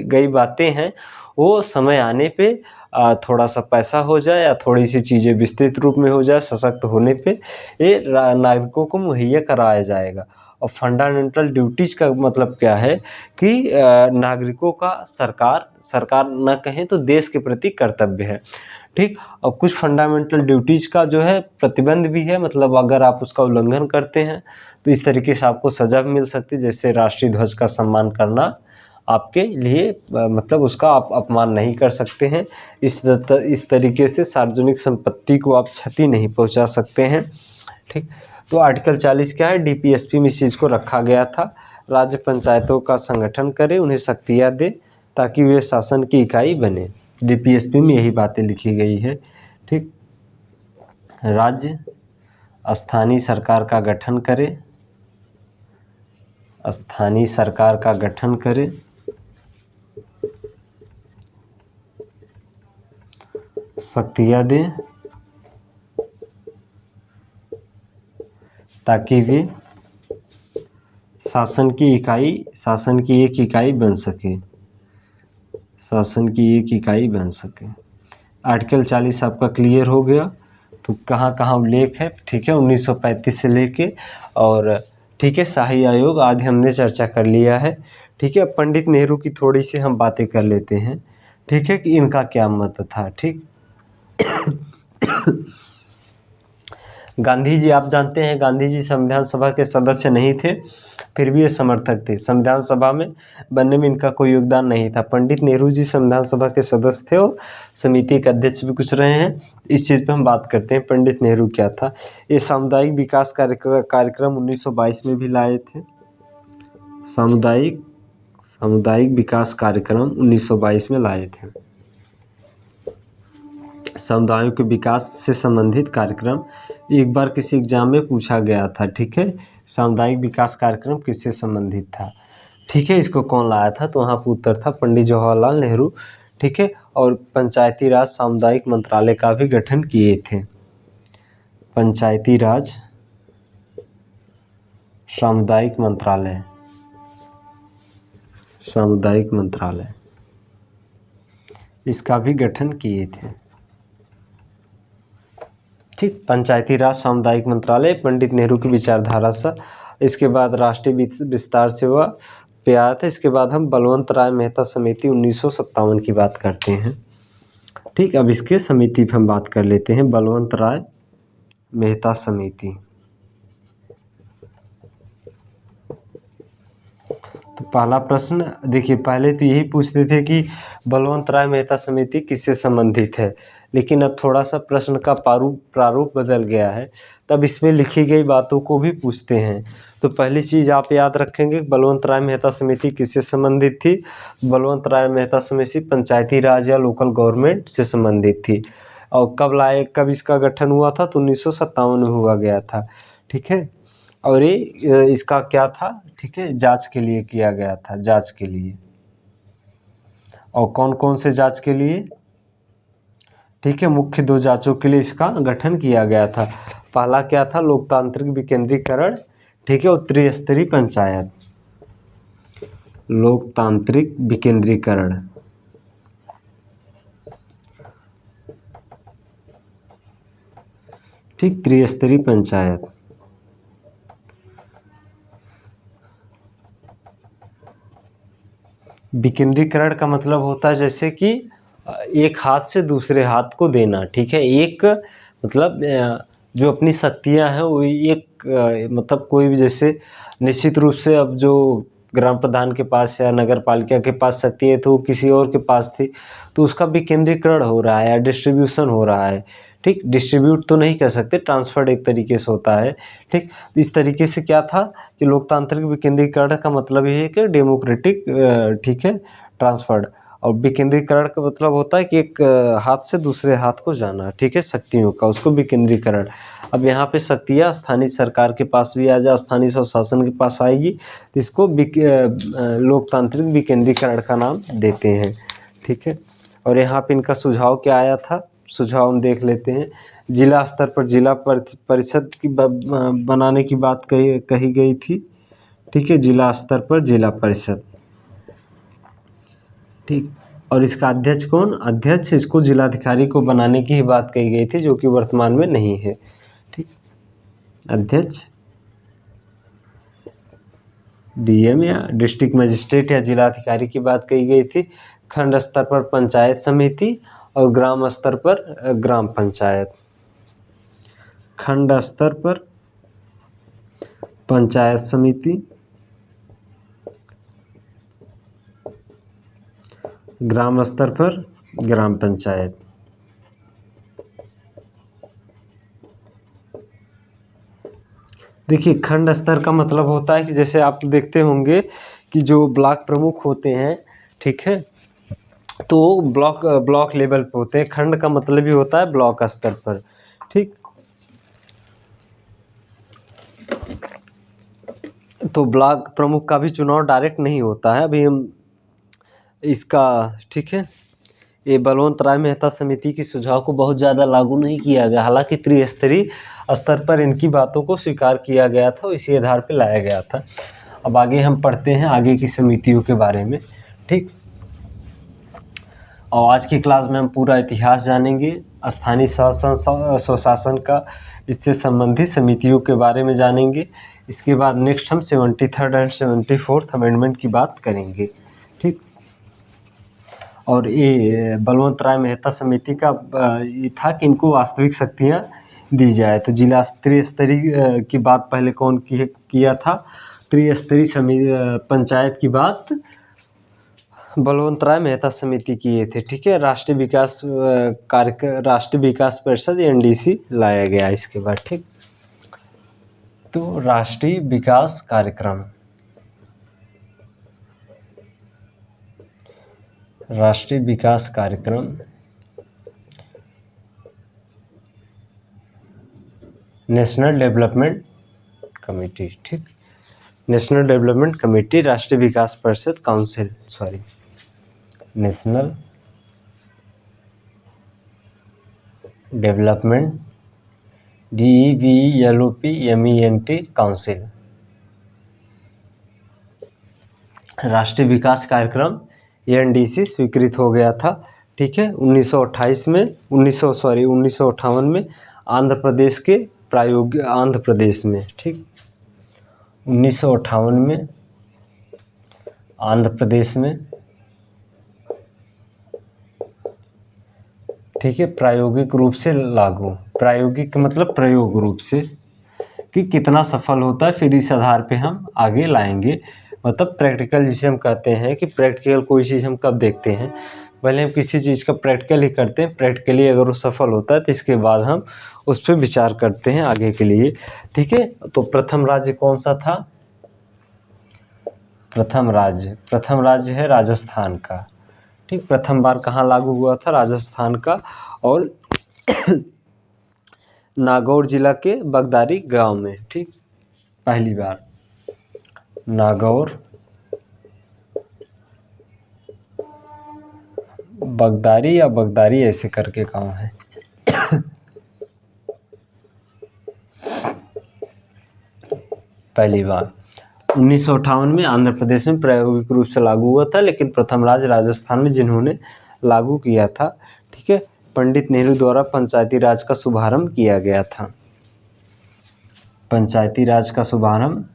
गई बातें हैं वो समय आने पे थोड़ा सा पैसा हो जाए या थोड़ी सी चीज़ें विस्तृत रूप में हो जाए, सशक्त होने पे ये नागरिकों को मुहैया कराया जाएगा। और फंडामेंटल ड्यूटीज का मतलब क्या है कि नागरिकों का सरकार न कहें तो देश के प्रति कर्तव्य है। ठीक, और कुछ फंडामेंटल ड्यूटीज का जो है प्रतिबंध भी है, मतलब अगर आप उसका उल्लंघन करते हैं तो इस तरीके से आपको सजा भी मिल सकती है। जैसे राष्ट्रीय ध्वज का सम्मान करना आपके लिए मतलब उसका आप अपमान नहीं कर सकते हैं। इस तरीके से सार्वजनिक संपत्ति को आप क्षति नहीं पहुंचा सकते हैं। ठीक, तो आर्टिकल 40 क्या है, डीपीएसपी में इस चीज़ को रखा गया था। राज्य पंचायतों का संगठन करे, उन्हें शक्तियाँ दे ताकि वे शासन की इकाई बने। डीपीएसपी में यही बातें लिखी गई है। ठीक, राज्य स्थानीय सरकार का गठन करे, स्थानीय सरकार का गठन करे, शक्तियाँ दे ताकि वे शासन की एक इकाई बन सके, शासन की एक इकाई बन सके। आर्टिकल 40 आपका क्लियर हो गया। तो कहाँ कहाँ उल्लेख है, ठीक है, 1935 से लेके और ठीक है शाही आयोग आदि हमने चर्चा कर लिया है। ठीक है, पंडित नेहरू की थोड़ी सी हम बातें कर लेते हैं। ठीक है, कि इनका क्या मत था। ठीक, गांधी जी आप जानते हैं गांधी जी संविधान सभा के सदस्य नहीं थे, फिर भी ये समर्थक थे। संविधान सभा में बनने में इनका कोई योगदान नहीं था। पंडित नेहरू जी संविधान सभा के सदस्य थे और समिति के अध्यक्ष भी कुछ रहे हैं। इस चीज़ पे हम बात करते हैं पंडित नेहरू क्या था। ये सामुदायिक विकास कार्यक्रम 1922 में भी लाए थे। सामुदायिक विकास कार्यक्रम 1922 में लाए थे। समुदायों के विकास से संबंधित कार्यक्रम एक बार किसी एग्जाम में पूछा गया था। ठीक है, सामुदायिक विकास कार्यक्रम किससे संबंधित था। ठीक है, इसको कौन लाया था, तो वहाँ पर उत्तर था पंडित जवाहरलाल नेहरू। ठीक है, और पंचायती राज सामुदायिक मंत्रालय का भी गठन किए थे। पंचायती राज सामुदायिक मंत्रालय, सामुदायिक मंत्रालय इसका भी गठन किए थे। ठीक, पंचायती राज सामुदायिक मंत्रालय पंडित नेहरू की विचारधारा से। इसके बाद राष्ट्रीय विस्तार सेवा पे आया था। इसके बाद हम बलवंत राय मेहता समिति 1957 की बात करते हैं। ठीक, अब इसके समिति पर हम बात कर लेते हैं। बलवंत राय मेहता समिति, तो पहला प्रश्न देखिए, पहले तो यही पूछते थे कि बलवंत राय मेहता समिति किससे संबंधित है, लेकिन अब थोड़ा सा प्रश्न का प्रारूप बदल गया है, तब इसमें लिखी गई बातों को भी पूछते हैं। तो पहली चीज़ आप याद रखेंगे, बलवंत राय मेहता समिति किससे संबंधित थी। बलवंत राय मेहता समिति पंचायती राज या लोकल गवर्नमेंट से संबंधित थी। और कब इसका गठन हुआ था, तो 1957 में हुआ गया था। ठीक है, और ये इसका क्या था, ठीक है, जांच के लिए किया गया था, जांच के लिए। और कौन कौन से जांच के लिए, ठीक है, मुख्य 2 जांचों के लिए इसका गठन किया गया था। पहला क्या था, लोकतांत्रिक विकेंद्रीकरण, ठीक है, और त्रिस्तरीय पंचायत। लोकतांत्रिक विकेंद्रीकरण, ठीक, त्रिस्तरीय पंचायत। विकेंद्रीकरण का मतलब होता है जैसे कि एक हाथ से दूसरे हाथ को देना। ठीक है, एक मतलब जो अपनी शक्तियां हैं वो एक मतलब कोई भी, जैसे निश्चित रूप से अब जो ग्राम प्रधान के पास या नगर पालिका के पास शक्ति है तो वो किसी और के पास थी, तो उसका विकेंद्रीकरण हो रहा है या डिस्ट्रीब्यूशन हो रहा है। ठीक, डिस्ट्रीब्यूट तो नहीं कह सकते, ट्रांसफर एक तरीके से होता है। ठीक, इस तरीके से क्या था कि लोकतांत्रिक विकेंद्रीकरण का मतलब ये है कि डेमोक्रेटिक, ठीक है, ट्रांसफर। और विकेंद्रीकरण का मतलब होता है कि एक हाथ से दूसरे हाथ को जाना, ठीक है, शक्तियों का, उसको विकेंद्रीकरण। अब यहाँ पे शक्तियाँ स्थानीय सरकार के पास भी आ जाए, स्थानीय स्वशासन के पास आएगी, तो इसको लोकतांत्रिक विकेंद्रीकरण का नाम देते हैं। ठीक है, और यहाँ पे इनका सुझाव क्या आया था, सुझाव हम देख लेते हैं। जिला स्तर पर जिला परिषद की बनाने की बात कही गई थी। ठीक है, जिला स्तर पर जिला परिषद। ठीक, और इसका अध्यक्ष कौन, अध्यक्ष इसको जिलाधिकारी को बनाने की ही बात कही गई थी, जो कि वर्तमान में नहीं है। ठीक, अध्यक्ष डीएम या डिस्ट्रिक्ट मजिस्ट्रेट या जिलाधिकारी की बात कही गई थी। खंड स्तर पर पंचायत समिति और ग्राम स्तर पर ग्राम पंचायत। खंड स्तर पर पंचायत समिति, ग्राम स्तर पर ग्राम पंचायत। देखिए, खंड स्तर का मतलब होता है कि जैसे आप देखते होंगे कि जो ब्लॉक प्रमुख होते हैं, ठीक है, तो ब्लॉक लेवल पे होते हैं। खंड का मतलब ही होता है ब्लॉक स्तर पर। ठीक, तो ब्लॉक प्रमुख का भी चुनाव डायरेक्ट नहीं होता है। अभी हम इसका, ठीक है, ये बलवंत राय मेहता समिति की सुझाव को बहुत ज़्यादा लागू नहीं किया गया, हालांकि त्रिस्तरीय स्तर पर इनकी बातों को स्वीकार किया गया था और इसी आधार पर लाया गया था। अब आगे हम पढ़ते हैं आगे की समितियों के बारे में। ठीक, और आज की क्लास में हम पूरा इतिहास जानेंगे, स्थानीय स्वशासन का, इससे संबंधित समितियों के बारे में जानेंगे। इसके बाद नेक्स्ट हम 73rd एंड 74th अमेंडमेंट की बात करेंगे। ठीक, और ये बलवंत राय मेहता समिति का ये था कि इनको वास्तविक शक्तियाँ दी जाए। तो जिला त्रिस्तरीय की बात पहले कौन किया था, त्रिस्तरीय पंचायत की बात बलवंत राय मेहता समिति किए थे। ठीक है, राष्ट्रीय विकास परिषद एनडीसी लाया गया इसके बाद। ठीक, तो राष्ट्रीय विकास कार्यक्रम, राष्ट्रीय विकास कार्यक्रम नेशनल डेवलपमेंट कमेटी, ठीक, नेशनल डेवलपमेंट कमेटी, राष्ट्रीय विकास परिषद council, sorry, national development DEVLOPMENT council, राष्ट्रीय विकास कार्यक्रम NDC स्वीकृत हो गया था, ठीक है। 1928 में 1958 में आंध्र प्रदेश के प्रायोगिक आंध्र प्रदेश में, ठीक, 1958 में आंध्र प्रदेश में, ठीक है, प्रायोगिक रूप से लागू, प्रायोगिक मतलब प्रयोग रूप से, कि कितना सफल होता है, फिर इस आधार पे हम आगे लाएंगे। मतलब प्रैक्टिकल जिसे हम कहते हैं कि प्रैक्टिकल कोई चीज़ हम कब देखते हैं, पहले हम किसी चीज़ का प्रैक्टिकल ही करते हैं, प्रैक्टिकली अगर वो सफल होता है तो इसके बाद हम उस पर विचार करते हैं आगे के लिए, ठीक है। तो प्रथम राज्य कौन सा था? प्रथम राज्य है राजस्थान का, ठीक। प्रथम बार कहाँ लागू हुआ था? राजस्थान का, और नागौर जिला के बगदारी गांव में, ठीक, पहली बार नागौर बगदारी या बगदारी ऐसे करके गांव है पहली बार 1958 में आंध्र प्रदेश में प्रायोगिक रूप से लागू हुआ था, लेकिन प्रथम राज्य राजस्थान में जिन्होंने लागू किया था, ठीक है, पंडित नेहरू द्वारा पंचायती राज का शुभारंभ किया गया था। पंचायती राज का शुभारंभ,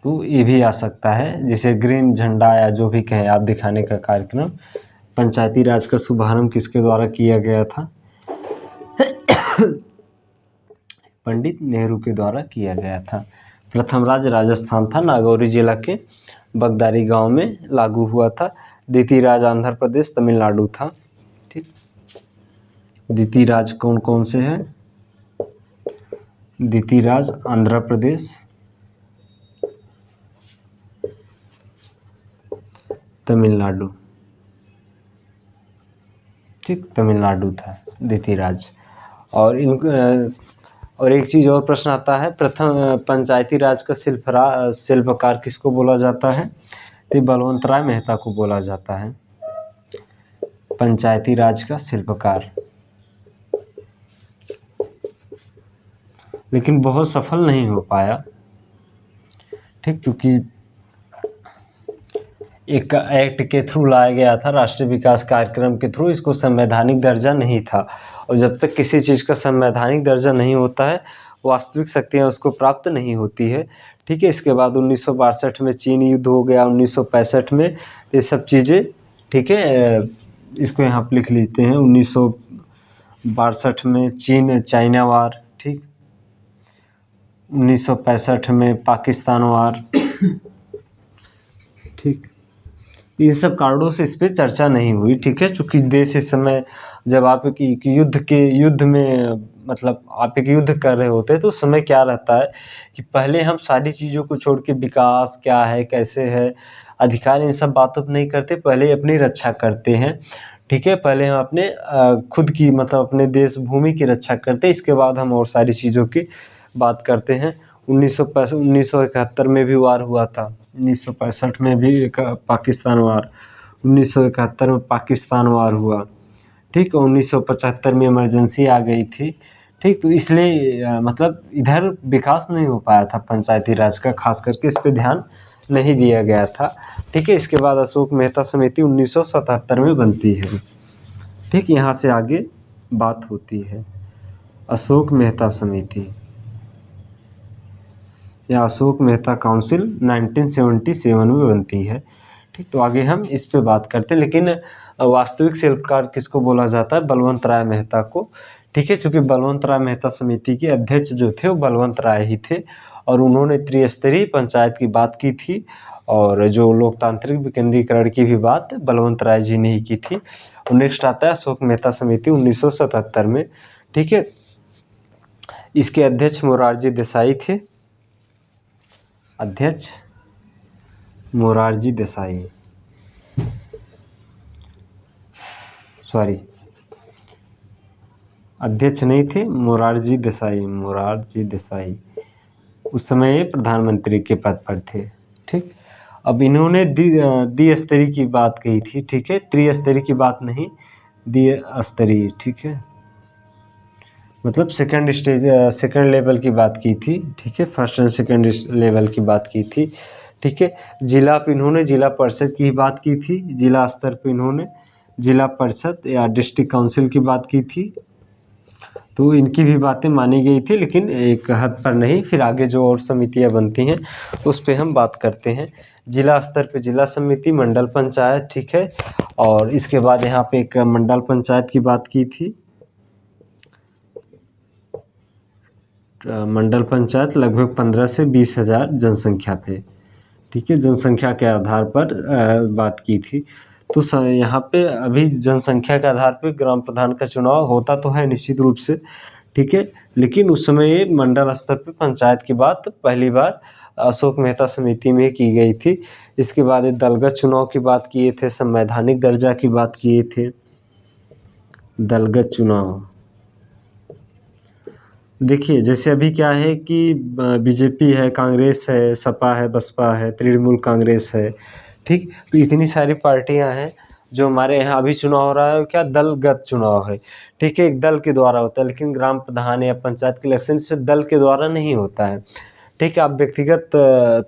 तो ये भी आ सकता है जिसे ग्रीन झंडा या जो भी कहें आप दिखाने का कार्यक्रम। पंचायती राज का शुभारंभ किसके द्वारा किया गया था? पंडित नेहरू के द्वारा किया गया था। प्रथम राज्य राजस्थान था, नागौरी जिला के बगदारी गांव में लागू हुआ था। द्वितीय राज्य आंध्र प्रदेश तमिलनाडु था, ठीक। द्वितीय राज्य कौन कौन से हैं? द्वितीय राज्य आंध्र प्रदेश, तमिलनाडु, ठीक, तमिलनाडु था द्वितीय राज्य। और एक चीज़ और प्रश्न आता है, प्रथम पंचायती राज का शिल्पकार किसको बोला जाता है? तो बलवंत राय मेहता को बोला जाता है पंचायती राज का शिल्पकार, लेकिन बहुत सफल नहीं हो पाया, ठीक, क्योंकि एक एक्ट के थ्रू लाया गया था, राष्ट्रीय विकास कार्यक्रम के थ्रू, इसको संवैधानिक दर्जा नहीं था, और जब तक किसी चीज़ का संवैधानिक दर्जा नहीं होता है, वास्तविक शक्तियाँ उसको प्राप्त नहीं होती है, ठीक है। इसके बाद 1962 में चीन युद्ध हो गया, 1965 में, ये सब चीज़ें, ठीक है, इसको यहाँ पर लिख लेते हैं। 1962 में चाइना वार, ठीक, 1965 में पाकिस्तान वार, ठीक। इन सब कारणों से इस पर चर्चा नहीं हुई, ठीक है, चूँकि देश इस समय जब आप एक युद्ध में मतलब आप एक युद्ध कर रहे होते हैं, तो उस समय क्या रहता है कि पहले हम सारी चीज़ों को छोड़ के विकास क्या है, कैसे है, अधिकार, इन सब बातों पर नहीं करते, पहले अपनी रक्षा करते हैं, ठीक है। पहले हम अपने खुद की मतलब अपने देश भूमि की रक्षा करते हैं, इसके बाद हम और सारी चीज़ों की बात करते हैं। 1971 में भी वार हुआ था, 1965 में भी पाकिस्तान वार, 1971 में पाकिस्तान वार हुआ, ठीक। 1975 में इमरजेंसी आ गई थी, ठीक। तो इसलिए मतलब इधर विकास नहीं हो पाया था पंचायती राज का, खास करके इस पे ध्यान नहीं दिया गया था, ठीक है। इसके बाद अशोक मेहता समिति 1977 में बनती है, ठीक। यहाँ से आगे बात होती है अशोक मेहता समिति या अशोक मेहता काउंसिल 1977 में बनती है, ठीक। तो आगे हम इस पे बात करते हैं, लेकिन वास्तविक शिल्पकार किसको बोला जाता है? बलवंत राय मेहता को, ठीक है, चूँकि बलवंत राय मेहता समिति के अध्यक्ष जो थे वो बलवंत राय ही थे, और उन्होंने त्रिस्तरीय पंचायत की बात की थी, और जो लोकतांत्रिक विकेंद्रीकरण की भी बात बलवंत राय जी ने ही की थी। नेक्स्ट आता है अशोक मेहता समिति 1977 में, ठीक है। इसके अध्यक्ष मोरारजी देसाई थे, अध्यक्ष मोरारजी देसाई, सॉरी अध्यक्ष नहीं थे, मोरारजी देसाई उस समय ये प्रधानमंत्री के पद पर थे। ठीक, अब इन्होंने द्विस्तरीय की बात कही थी। ठीक है, त्रिस्तरीय की बात नहीं, द्विस्तरीय। ठीक है, मतलब सेकंड लेवल की बात की थी। ठीक है, फर्स्ट एंड सेकंड लेवल की बात की थी। ठीक है, जिला पे इन्होंने जिला परिषद की बात की थी। जिला स्तर पे इन्होंने जिला परिषद या डिस्ट्रिक्ट काउंसिल की बात की थी। तो इनकी भी बातें मानी गई थी, लेकिन एक हद पर नहीं। फिर आगे जो और समितियां बनती हैं उस पे हम बात करते हैं। जिला स्तर पे जिला समिति, मंडल पंचायत। ठीक है, और इसके बाद यहाँ पे एक मंडल पंचायत की बात की थी। मंडल पंचायत लगभग 15 से 20 हज़ार जनसंख्या पे। ठीक है, जनसंख्या के आधार पर बात की थी। तो यहाँ पे अभी जनसंख्या के आधार पे ग्राम प्रधान का चुनाव होता तो है निश्चित रूप से। ठीक है, लेकिन उस समय ये मंडल स्तर पे पंचायत की बात पहली बार अशोक मेहता समिति में की गई थी। इसके बाद ये दलगत चुनाव की बात किए थे, संवैधानिक दर्जा की बात किए थे। दलगत चुनाव देखिए, जैसे अभी क्या है कि बीजेपी है, कांग्रेस है, सपा है, बसपा है, तृणमूल कांग्रेस है। ठीक, तो इतनी सारी पार्टियां हैं। जो हमारे यहाँ अभी चुनाव हो रहा है क्या दलगत चुनाव है। ठीक है, एक दल के द्वारा होता है, लेकिन ग्राम प्रधान या पंचायत के इलेक्शन से दल के द्वारा नहीं होता है। ठीक है, आप व्यक्तिगत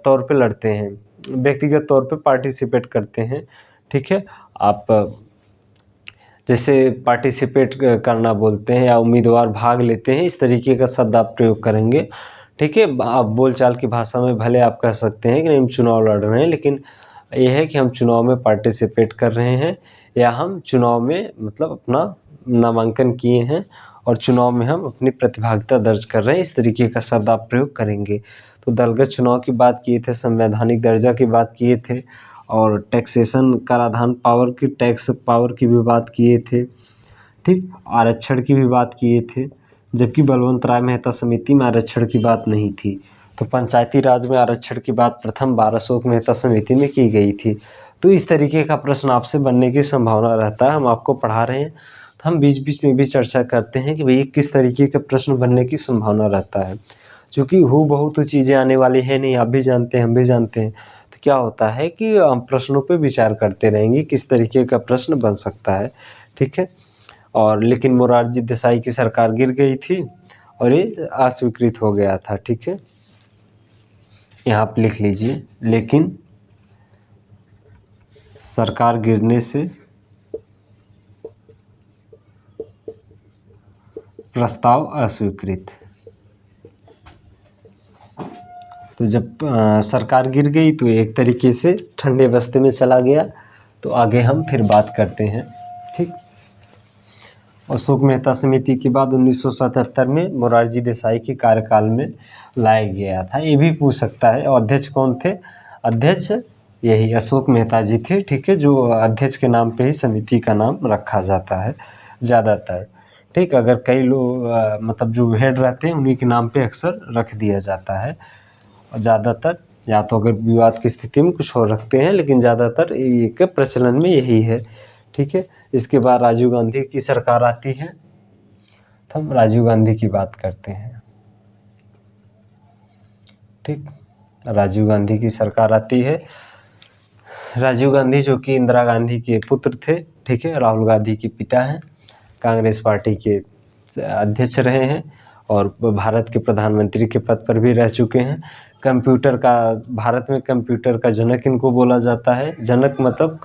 तौर पे लड़ते हैं, व्यक्तिगत तौर पे पार्टिसिपेट करते हैं। ठीक है, आप जैसे पार्टिसिपेट करना बोलते हैं या उम्मीदवार भाग लेते हैं, इस तरीके का शब्द आप प्रयोग करेंगे। ठीक है, आप बोलचाल की भाषा में भले आप कह सकते हैं कि हम चुनाव लड़ रहे हैं, लेकिन ये है कि हम चुनाव में पार्टिसिपेट कर रहे हैं या हम चुनाव में मतलब अपना नामांकन किए हैं और चुनाव में हम अपनी प्रतिभागिता दर्ज कर रहे हैं, इस तरीके का शब्द आप प्रयोग करेंगे। तो दलगत चुनाव की बात किए थे, संवैधानिक दर्जा की बात किए थे, और टैक्सेशन कराधान पावर की टैक्स पावर की भी बात किए थे। ठीक, आरक्षण की भी बात किए थे, जबकि बलवंत राय मेहता समिति में आरक्षण की बात नहीं थी। तो पंचायती राज में आरक्षण की बात प्रथम बार अशोक मेहता समिति में की गई थी। तो इस तरीके का प्रश्न आपसे बनने की संभावना रहता है। हम आपको पढ़ा रहे हैं तो हम बीच बीच में भी चर्चा करते हैं कि भई किस तरीके का प्रश्न बनने की संभावना रहता है। चूँकि हूबहू तो चीज़ें आने वाली है नहीं, आप भी जानते हैं, हम भी जानते हैं। तो क्या होता है कि हम प्रश्नों पे विचार करते रहेंगे किस तरीके का प्रश्न बन सकता है। ठीक है, और लेकिन मोरारजी देसाई की सरकार गिर गई थी और ये अस्वीकृत हो गया था। ठीक है, यहाँ आप लिख लीजिए, लेकिन सरकार गिरने से प्रस्ताव अस्वीकृत। तो जब सरकार गिर गई तो एक तरीके से ठंडे बस्ते में चला गया। तो आगे हम फिर बात करते हैं। ठीक, अशोक मेहता समिति के बाद 1977 में मोरारजी देसाई के कार्यकाल में लाया गया था। ये भी पूछ सकता है। और अध्यक्ष कौन थे? अध्यक्ष यही अशोक मेहता जी थे। ठीक है, जो अध्यक्ष के नाम पे ही समिति का नाम रखा जाता है ज़्यादातर। ठीक, अगर कई लोग मतलब जो हेड रहते हैं उन्हीं के नाम पे अक्सर रख दिया जाता है। और ज़्यादातर या तो अगर विवाद की स्थिति में कुछ और रखते हैं, लेकिन ज़्यादातर एक प्रचलन में यही है। ठीक है, इसके बाद राजीव गांधी की सरकार आती है, तो हम राजीव गांधी की बात करते हैं। ठीक, राजीव गांधी की सरकार आती है। राजीव गांधी जो कि इंदिरा गांधी के पुत्र थे। ठीक है, राहुल गांधी के पिता हैं, कांग्रेस पार्टी के अध्यक्ष रहे हैं और भारत के प्रधानमंत्री के पद पर भी रह चुके हैं। कंप्यूटर का भारत में कंप्यूटर का जनक इनको बोला जाता है। जनक मतलब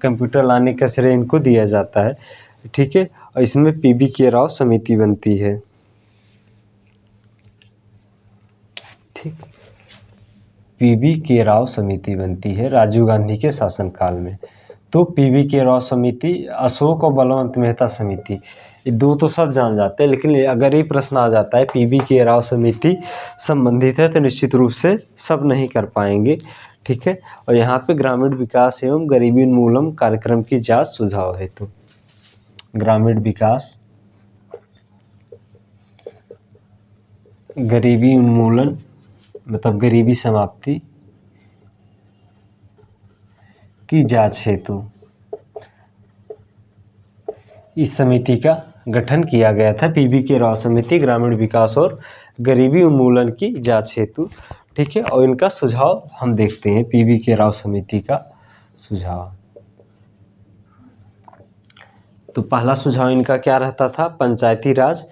कंप्यूटर लाने का श्रेय इनको दिया जाता है। ठीक है, और इसमें पीबी के राव समिति बनती है। ठीक, पीबी के राव समिति बनती है राजीव गांधी के शासनकाल में। तो पीबी के राव समिति, अशोक और बलवंत मेहता समिति, ये दो तो सब जान जाते हैं, लेकिन अगर ये प्रश्न आ जाता है पीबी के राव समिति संबंधित है तो निश्चित रूप से सब नहीं कर पाएंगे। ठीक है, और यहाँ पे ग्रामीण विकास एवं गरीबी उन्मूलन कार्यक्रम की जांच सुझाव हेतु, ग्रामीण विकास गरीबी उन्मूलन मतलब गरीबी समाप्ति की जांच हेतु इस समिति का गठन किया गया था पीबी के राव समिति ग्रामीण विकास और गरीबी उन्मूलन की जांच हेतु। ठीक है, और इनका सुझाव हम देखते हैं, पीबी के राव समिति का सुझाव। तो पहला सुझाव इनका क्या रहता था, पंचायती राज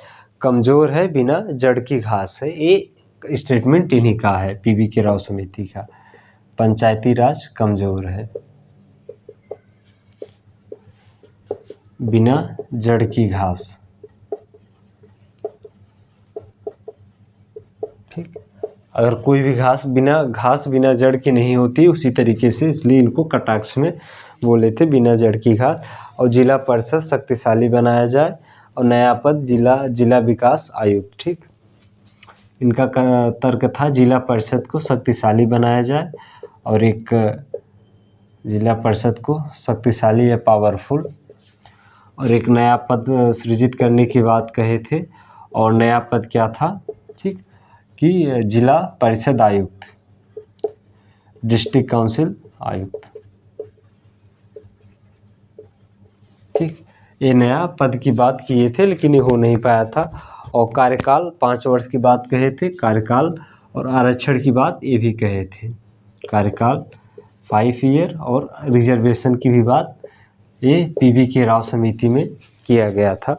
कमजोर है, बिना जड़ की घास है। ये स्टेटमेंट इन्हीं का है, पीबी के राव समिति का, पंचायती राज कमजोर है, बिना जड़ की घास। ठीक, अगर कोई भी घास बिना जड़ की नहीं होती, उसी तरीके से, इसलिए इनको कटाक्ष में बोले थे, बिना जड़ की घास। और जिला परिषद शक्तिशाली बनाया जाए, और नया पद जिला विकास आयुक्त। ठीक, इनका तर्क था जिला परिषद को शक्तिशाली बनाया जाए, और एक जिला परिषद को शक्तिशाली या पावरफुल, और एक नया पद सृजित करने की बात कहे थे। और नया पद क्या था, ठीक, कि जिला परिषद आयुक्त, डिस्ट्रिक्ट काउंसिल आयुक्त। ठीक, ये नया पद की बात किए थे, लेकिन ये हो नहीं पाया था। और कार्यकाल 5 वर्ष की बात कहे थे, कार्यकाल, और आरक्षण की बात ये भी कहे थे, कार्यकाल 5 ईयर, और रिजर्वेशन की भी बात ये पीबी के राव समिति में किया गया था।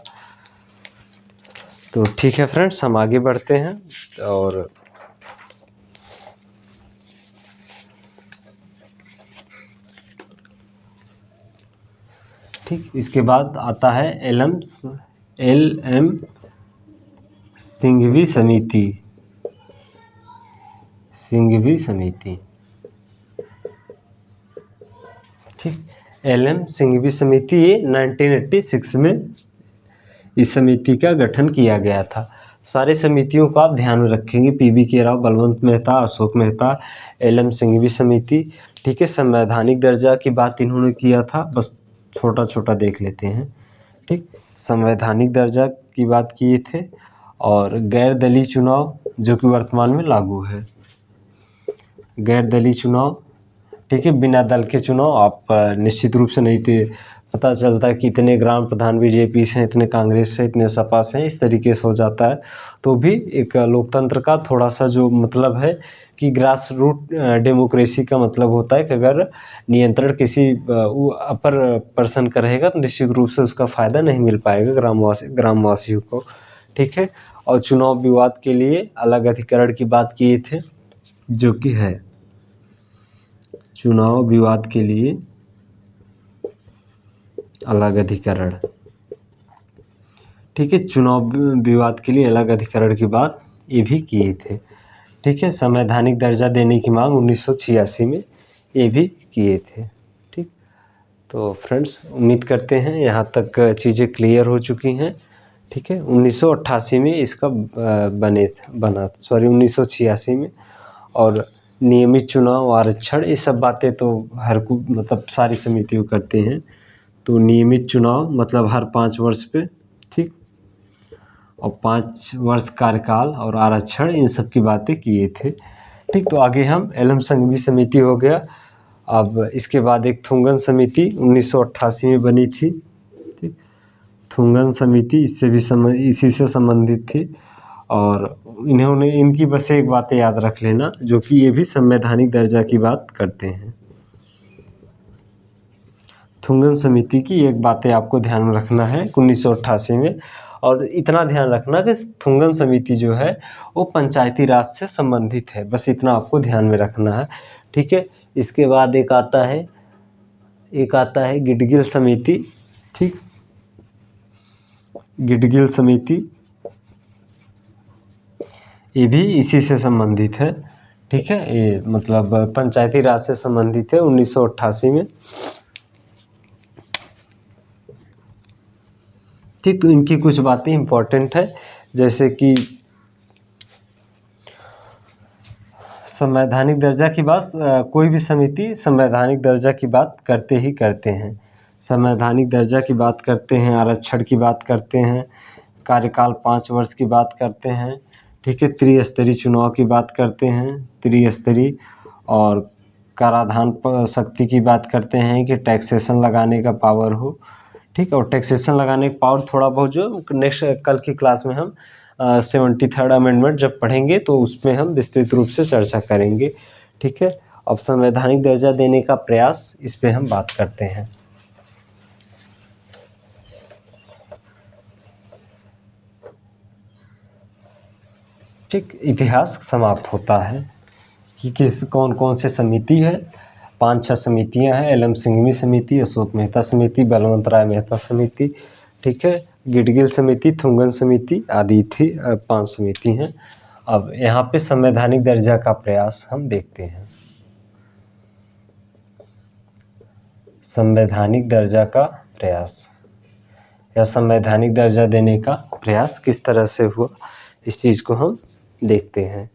तो ठीक है फ्रेंड्स, हम आगे बढ़ते हैं। और ठीक, इसके बाद आता है एल एम सिंघवी समिति, सिंघवी समिति। ठीक, एल एम सिंघवी समिति, ये 1986 में इस समिति का गठन किया गया था। सारे समितियों को आप ध्यान में रखेंगे, पीबी के राव, बलवंत मेहता, अशोक मेहता, एल एम सिंघवी समिति। ठीक है, संवैधानिक दर्जा की बात इन्होंने किया था, बस छोटा छोटा देख लेते हैं। ठीक, संवैधानिक दर्जा की बात किए थे, और गैर दलीय चुनाव जो कि वर्तमान में लागू है, गैर दलीय चुनाव। ठीक है, बिना दल के चुनाव आप निश्चित रूप से नहीं थे, पता चलता है कि इतने ग्राम प्रधान बीजेपी से, इतने कांग्रेस से, इतने सपा से, इस तरीके से हो जाता है। तो भी एक लोकतंत्र का थोड़ा सा जो मतलब है कि ग्रास रूट डेमोक्रेसी का मतलब होता है कि अगर नियंत्रण किसी अपर पर्सन का रहेगा तो निश्चित रूप से उसका फ़ायदा नहीं मिल पाएगा ग्रामवासियों को। ठीक है, और चुनाव विवाद के लिए अलग अधिकरण की बात किए थे, जो कि है चुनाव विवाद के लिए अलग अधिकरण। ठीक है, चुनाव विवाद के लिए अलग अधिकरण की बात ये भी किए थे। ठीक है, संवैधानिक दर्जा देने की मांग 1986 में ये भी किए थे। ठीक, तो फ्रेंड्स उम्मीद करते हैं यहाँ तक चीज़ें क्लियर हो चुकी हैं। ठीक है, 1988 में इसका बना 1986 में। और नियमित चुनाव, आरक्षण, ये सब बातें तो हर को मतलब सारी समितियों करते हैं। तो नियमित चुनाव मतलब हर 5 वर्ष पे, ठीक, और 5 वर्ष कार्यकाल और आरक्षण, इन सब की बातें किए थे। ठीक, तो आगे हम एल एम सिंघवी समिति हो गया। अब इसके बाद एक थुंगन समिति 1988 में बनी थी। ठीक, थुंगन समिति इसी से संबंधित थी। और इन्होंने इनकी बस एक बातें याद रख लेना, जो कि ये भी संवैधानिक दर्जा की बात करते हैं। थुंगन समिति की एक बातें आपको ध्यान में रखना है 1988 में। और इतना ध्यान रखना कि थुंगन समिति जो है वो पंचायती राज से संबंधित है, बस इतना आपको ध्यान में रखना है। ठीक है, इसके बाद एक आता है गिडगिल समिति। ठीक, गिडगिल समिति ये भी इसी से संबंधित है। ठीक है, ये मतलब पंचायती राज से संबंधित है 1988 में। ठीक, तो इनकी कुछ बातें इम्पोर्टेंट है, जैसे कि संवैधानिक दर्जा की बात, कोई भी समिति संवैधानिक दर्जा की बात करते ही करते हैं। संवैधानिक दर्जा की बात करते हैं, आरक्षण की बात करते हैं, कार्यकाल 5 वर्ष की बात करते हैं। ठीक है, त्रिस्तरीय चुनाव की बात करते हैं, त्रिस्तरीय, और कराधान शक्ति की बात करते हैं कि टैक्सेशन लगाने का पावर हो। ठीक है। और टैक्सेशन लगाने का पावर थोड़ा बहुत जो नेक्स्ट कल की क्लास में हम 73rd अमेंडमेंट जब पढ़ेंगे तो उसमें हम विस्तृत रूप से चर्चा करेंगे। ठीक है। अब संवैधानिक दर्जा देने का प्रयास, इस पे हम बात करते हैं। ठीक, इतिहास समाप्त होता है कि किस कौन कौन से समिति है। 5-6 समितियां हैं। एल एम सिंघवी समिति, अशोक मेहता समिति, बलवंत राय मेहता समिति, ठीक है, गिडगिल समिति, थुंगन समिति आदि थी। 5 समिति हैं। अब यहाँ पे संवैधानिक दर्जा का प्रयास हम देखते हैं। संवैधानिक दर्जा का प्रयास या संवैधानिक दर्जा देने का प्रयास किस तरह से हुआ, इस चीज़ को हम देखते हैं।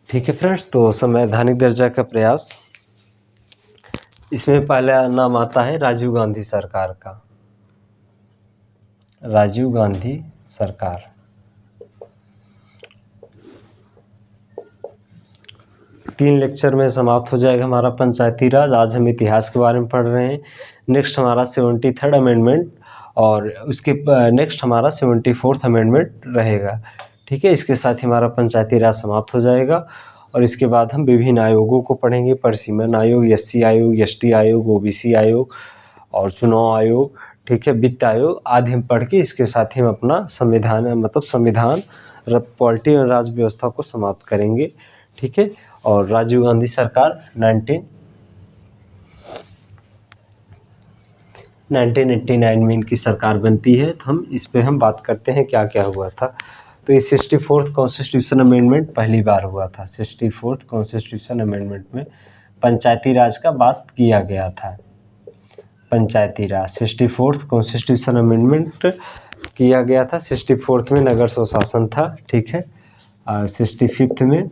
ठीक है फ्रेंड्स, तो संवैधानिक दर्जा का प्रयास, इसमें पहला नाम आता है राजीव गांधी सरकार का। राजीव गांधी सरकार। तीन लेक्चर में समाप्त हो जाएगा हमारा पंचायती राज। आज हम इतिहास के बारे में पढ़ रहे हैं। नेक्स्ट हमारा 73rd अमेंडमेंट और उसके नेक्स्ट हमारा 74th अमेंडमेंट रहेगा। ठीक है, इसके साथ ही हमारा पंचायती राज समाप्त हो जाएगा और इसके बाद हम विभिन्न आयोगों को पढ़ेंगे। परिसीमन आयोग, एससी आयोग, एसटी आयोग, ओबीसी आयोग और चुनाव आयोग, ठीक है, वित्त आयोग आदि हम पढ़ के इसके साथ ही हम अपना संविधान मतलब संविधान पॉलिटी और राज व्यवस्था को समाप्त करेंगे। ठीक है, और राजीव गांधी सरकार 1989 में इनकी सरकार बनती है। तो हम इस पे हम बात करते हैं क्या क्या हुआ था। तो ये 64th कॉन्स्टिट्यूशन अमेंडमेंट पहली बार हुआ था। 64th कॉन्स्टिट्यूशन अमेंडमेंट में पंचायती राज का बात किया गया था। पंचायती राज 64th कॉन्स्टिट्यूशन अमेंडमेंट किया गया था। 64th में नगर स्वशासन था। ठीक है, 65th में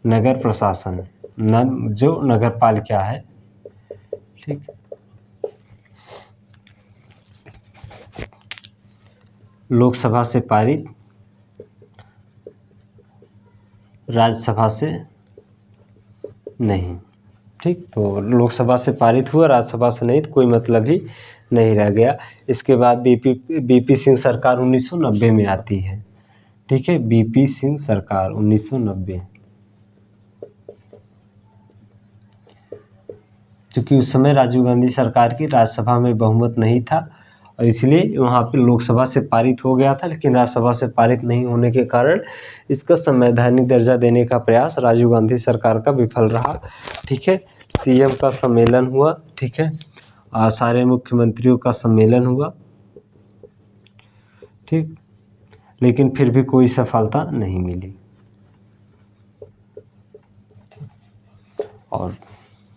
नगर प्रशासन, जो नगर पालिका है। ठीक, लोकसभा से पारित, राज्यसभा से नहीं। ठीक, तो लोकसभा से पारित हुआ, राज्यसभा से नहीं, तो कोई मतलब ही नहीं रह गया। इसके बाद बीपी सिंह सरकार 1990 में आती है। ठीक है, बीपी सिंह सरकार 1990, क्योंकि उस समय राजीव गांधी सरकार की राज्यसभा में बहुमत नहीं था और इसलिए वहाँ पे लोकसभा से पारित हो गया था, लेकिन राज्यसभा से पारित नहीं होने के कारण इसका संवैधानिक दर्जा देने का प्रयास राजीव गांधी सरकार का विफल रहा। ठीक है, सीएम का सम्मेलन हुआ। ठीक है, सारे मुख्यमंत्रियों का सम्मेलन हुआ। ठीक, लेकिन फिर भी कोई सफलता नहीं मिली। और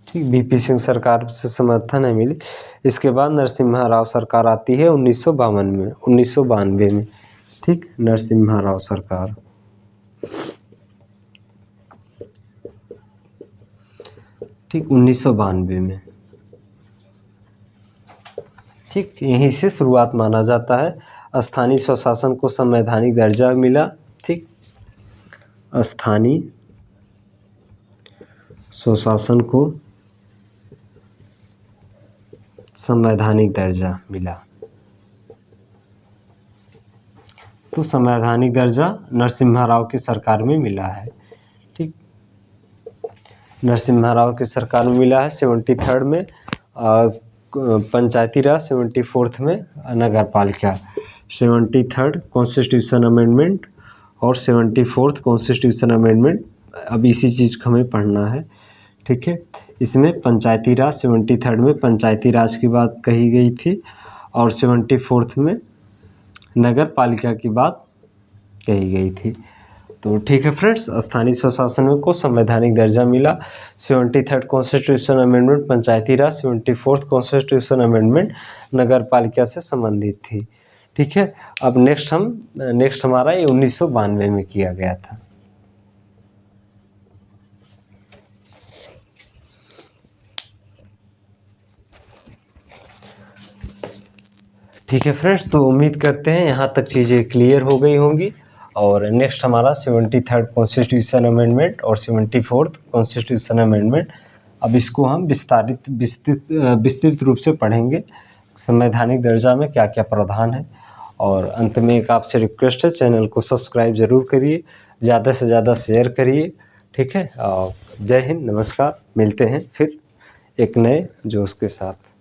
ठीक, बीपी सिंह सरकार से समर्थन नहीं मिली। इसके बाद नरसिम्हा राव सरकार आती है 1992 में। ठीक, नरसिम्हा राव सरकार। ठीक, 1992 में। ठीक, यहीं से शुरुआत माना जाता है। स्थानीय स्वशासन को संवैधानिक दर्जा मिला। ठीक, स्थानीय स्वशासन को संवैधानिक दर्जा मिला। तो संवैधानिक दर्जा नरसिम्हा राव की सरकार में मिला है। ठीक, नरसिम्हा राव की सरकार में मिला है। 73rd में पंचायती राज, 74th में नगर पालिका। 73rd कॉन्स्टिट्यूशन अमेंडमेंट और 74th कॉन्स्टिट्यूशन अमेंडमेंट, अब इसी चीज़ को हमें पढ़ना है। ठीक है, इसमें पंचायती राज 73rd में पंचायती राज की बात कही गई थी और 74th में नगर पालिका की बात कही गई थी। तो ठीक है फ्रेंड्स, स्थानीय स्वशासन को संवैधानिक दर्जा मिला। 73rd कॉन्स्टिट्यूशन अमेंडमेंट पंचायती राज, 74th कॉन्स्टिट्यूशन अमेंडमेंट नगर पालिका से संबंधित थी। ठीक है, अब नेक्स्ट हमारा ये 1992 में किया गया था। ठीक है फ्रेंड्स, तो उम्मीद करते हैं यहाँ तक चीज़ें क्लियर हो गई होंगी और नेक्स्ट हमारा 73rd कॉन्स्टिट्यूशन अमेंडमेंट और 74th कॉन्स्टिट्यूशन अमेंडमेंट अब इसको हम विस्तृत रूप से पढ़ेंगे, संवैधानिक दर्जा में क्या क्या प्रावधान है। और अंत में एक आपसे रिक्वेस्ट है, चैनल को सब्सक्राइब ज़रूर करिए, ज़्यादा से ज़्यादा शेयर करिए, ठीक है। और जय हिंद, नमस्कार, मिलते हैं फिर एक नए जोश के साथ।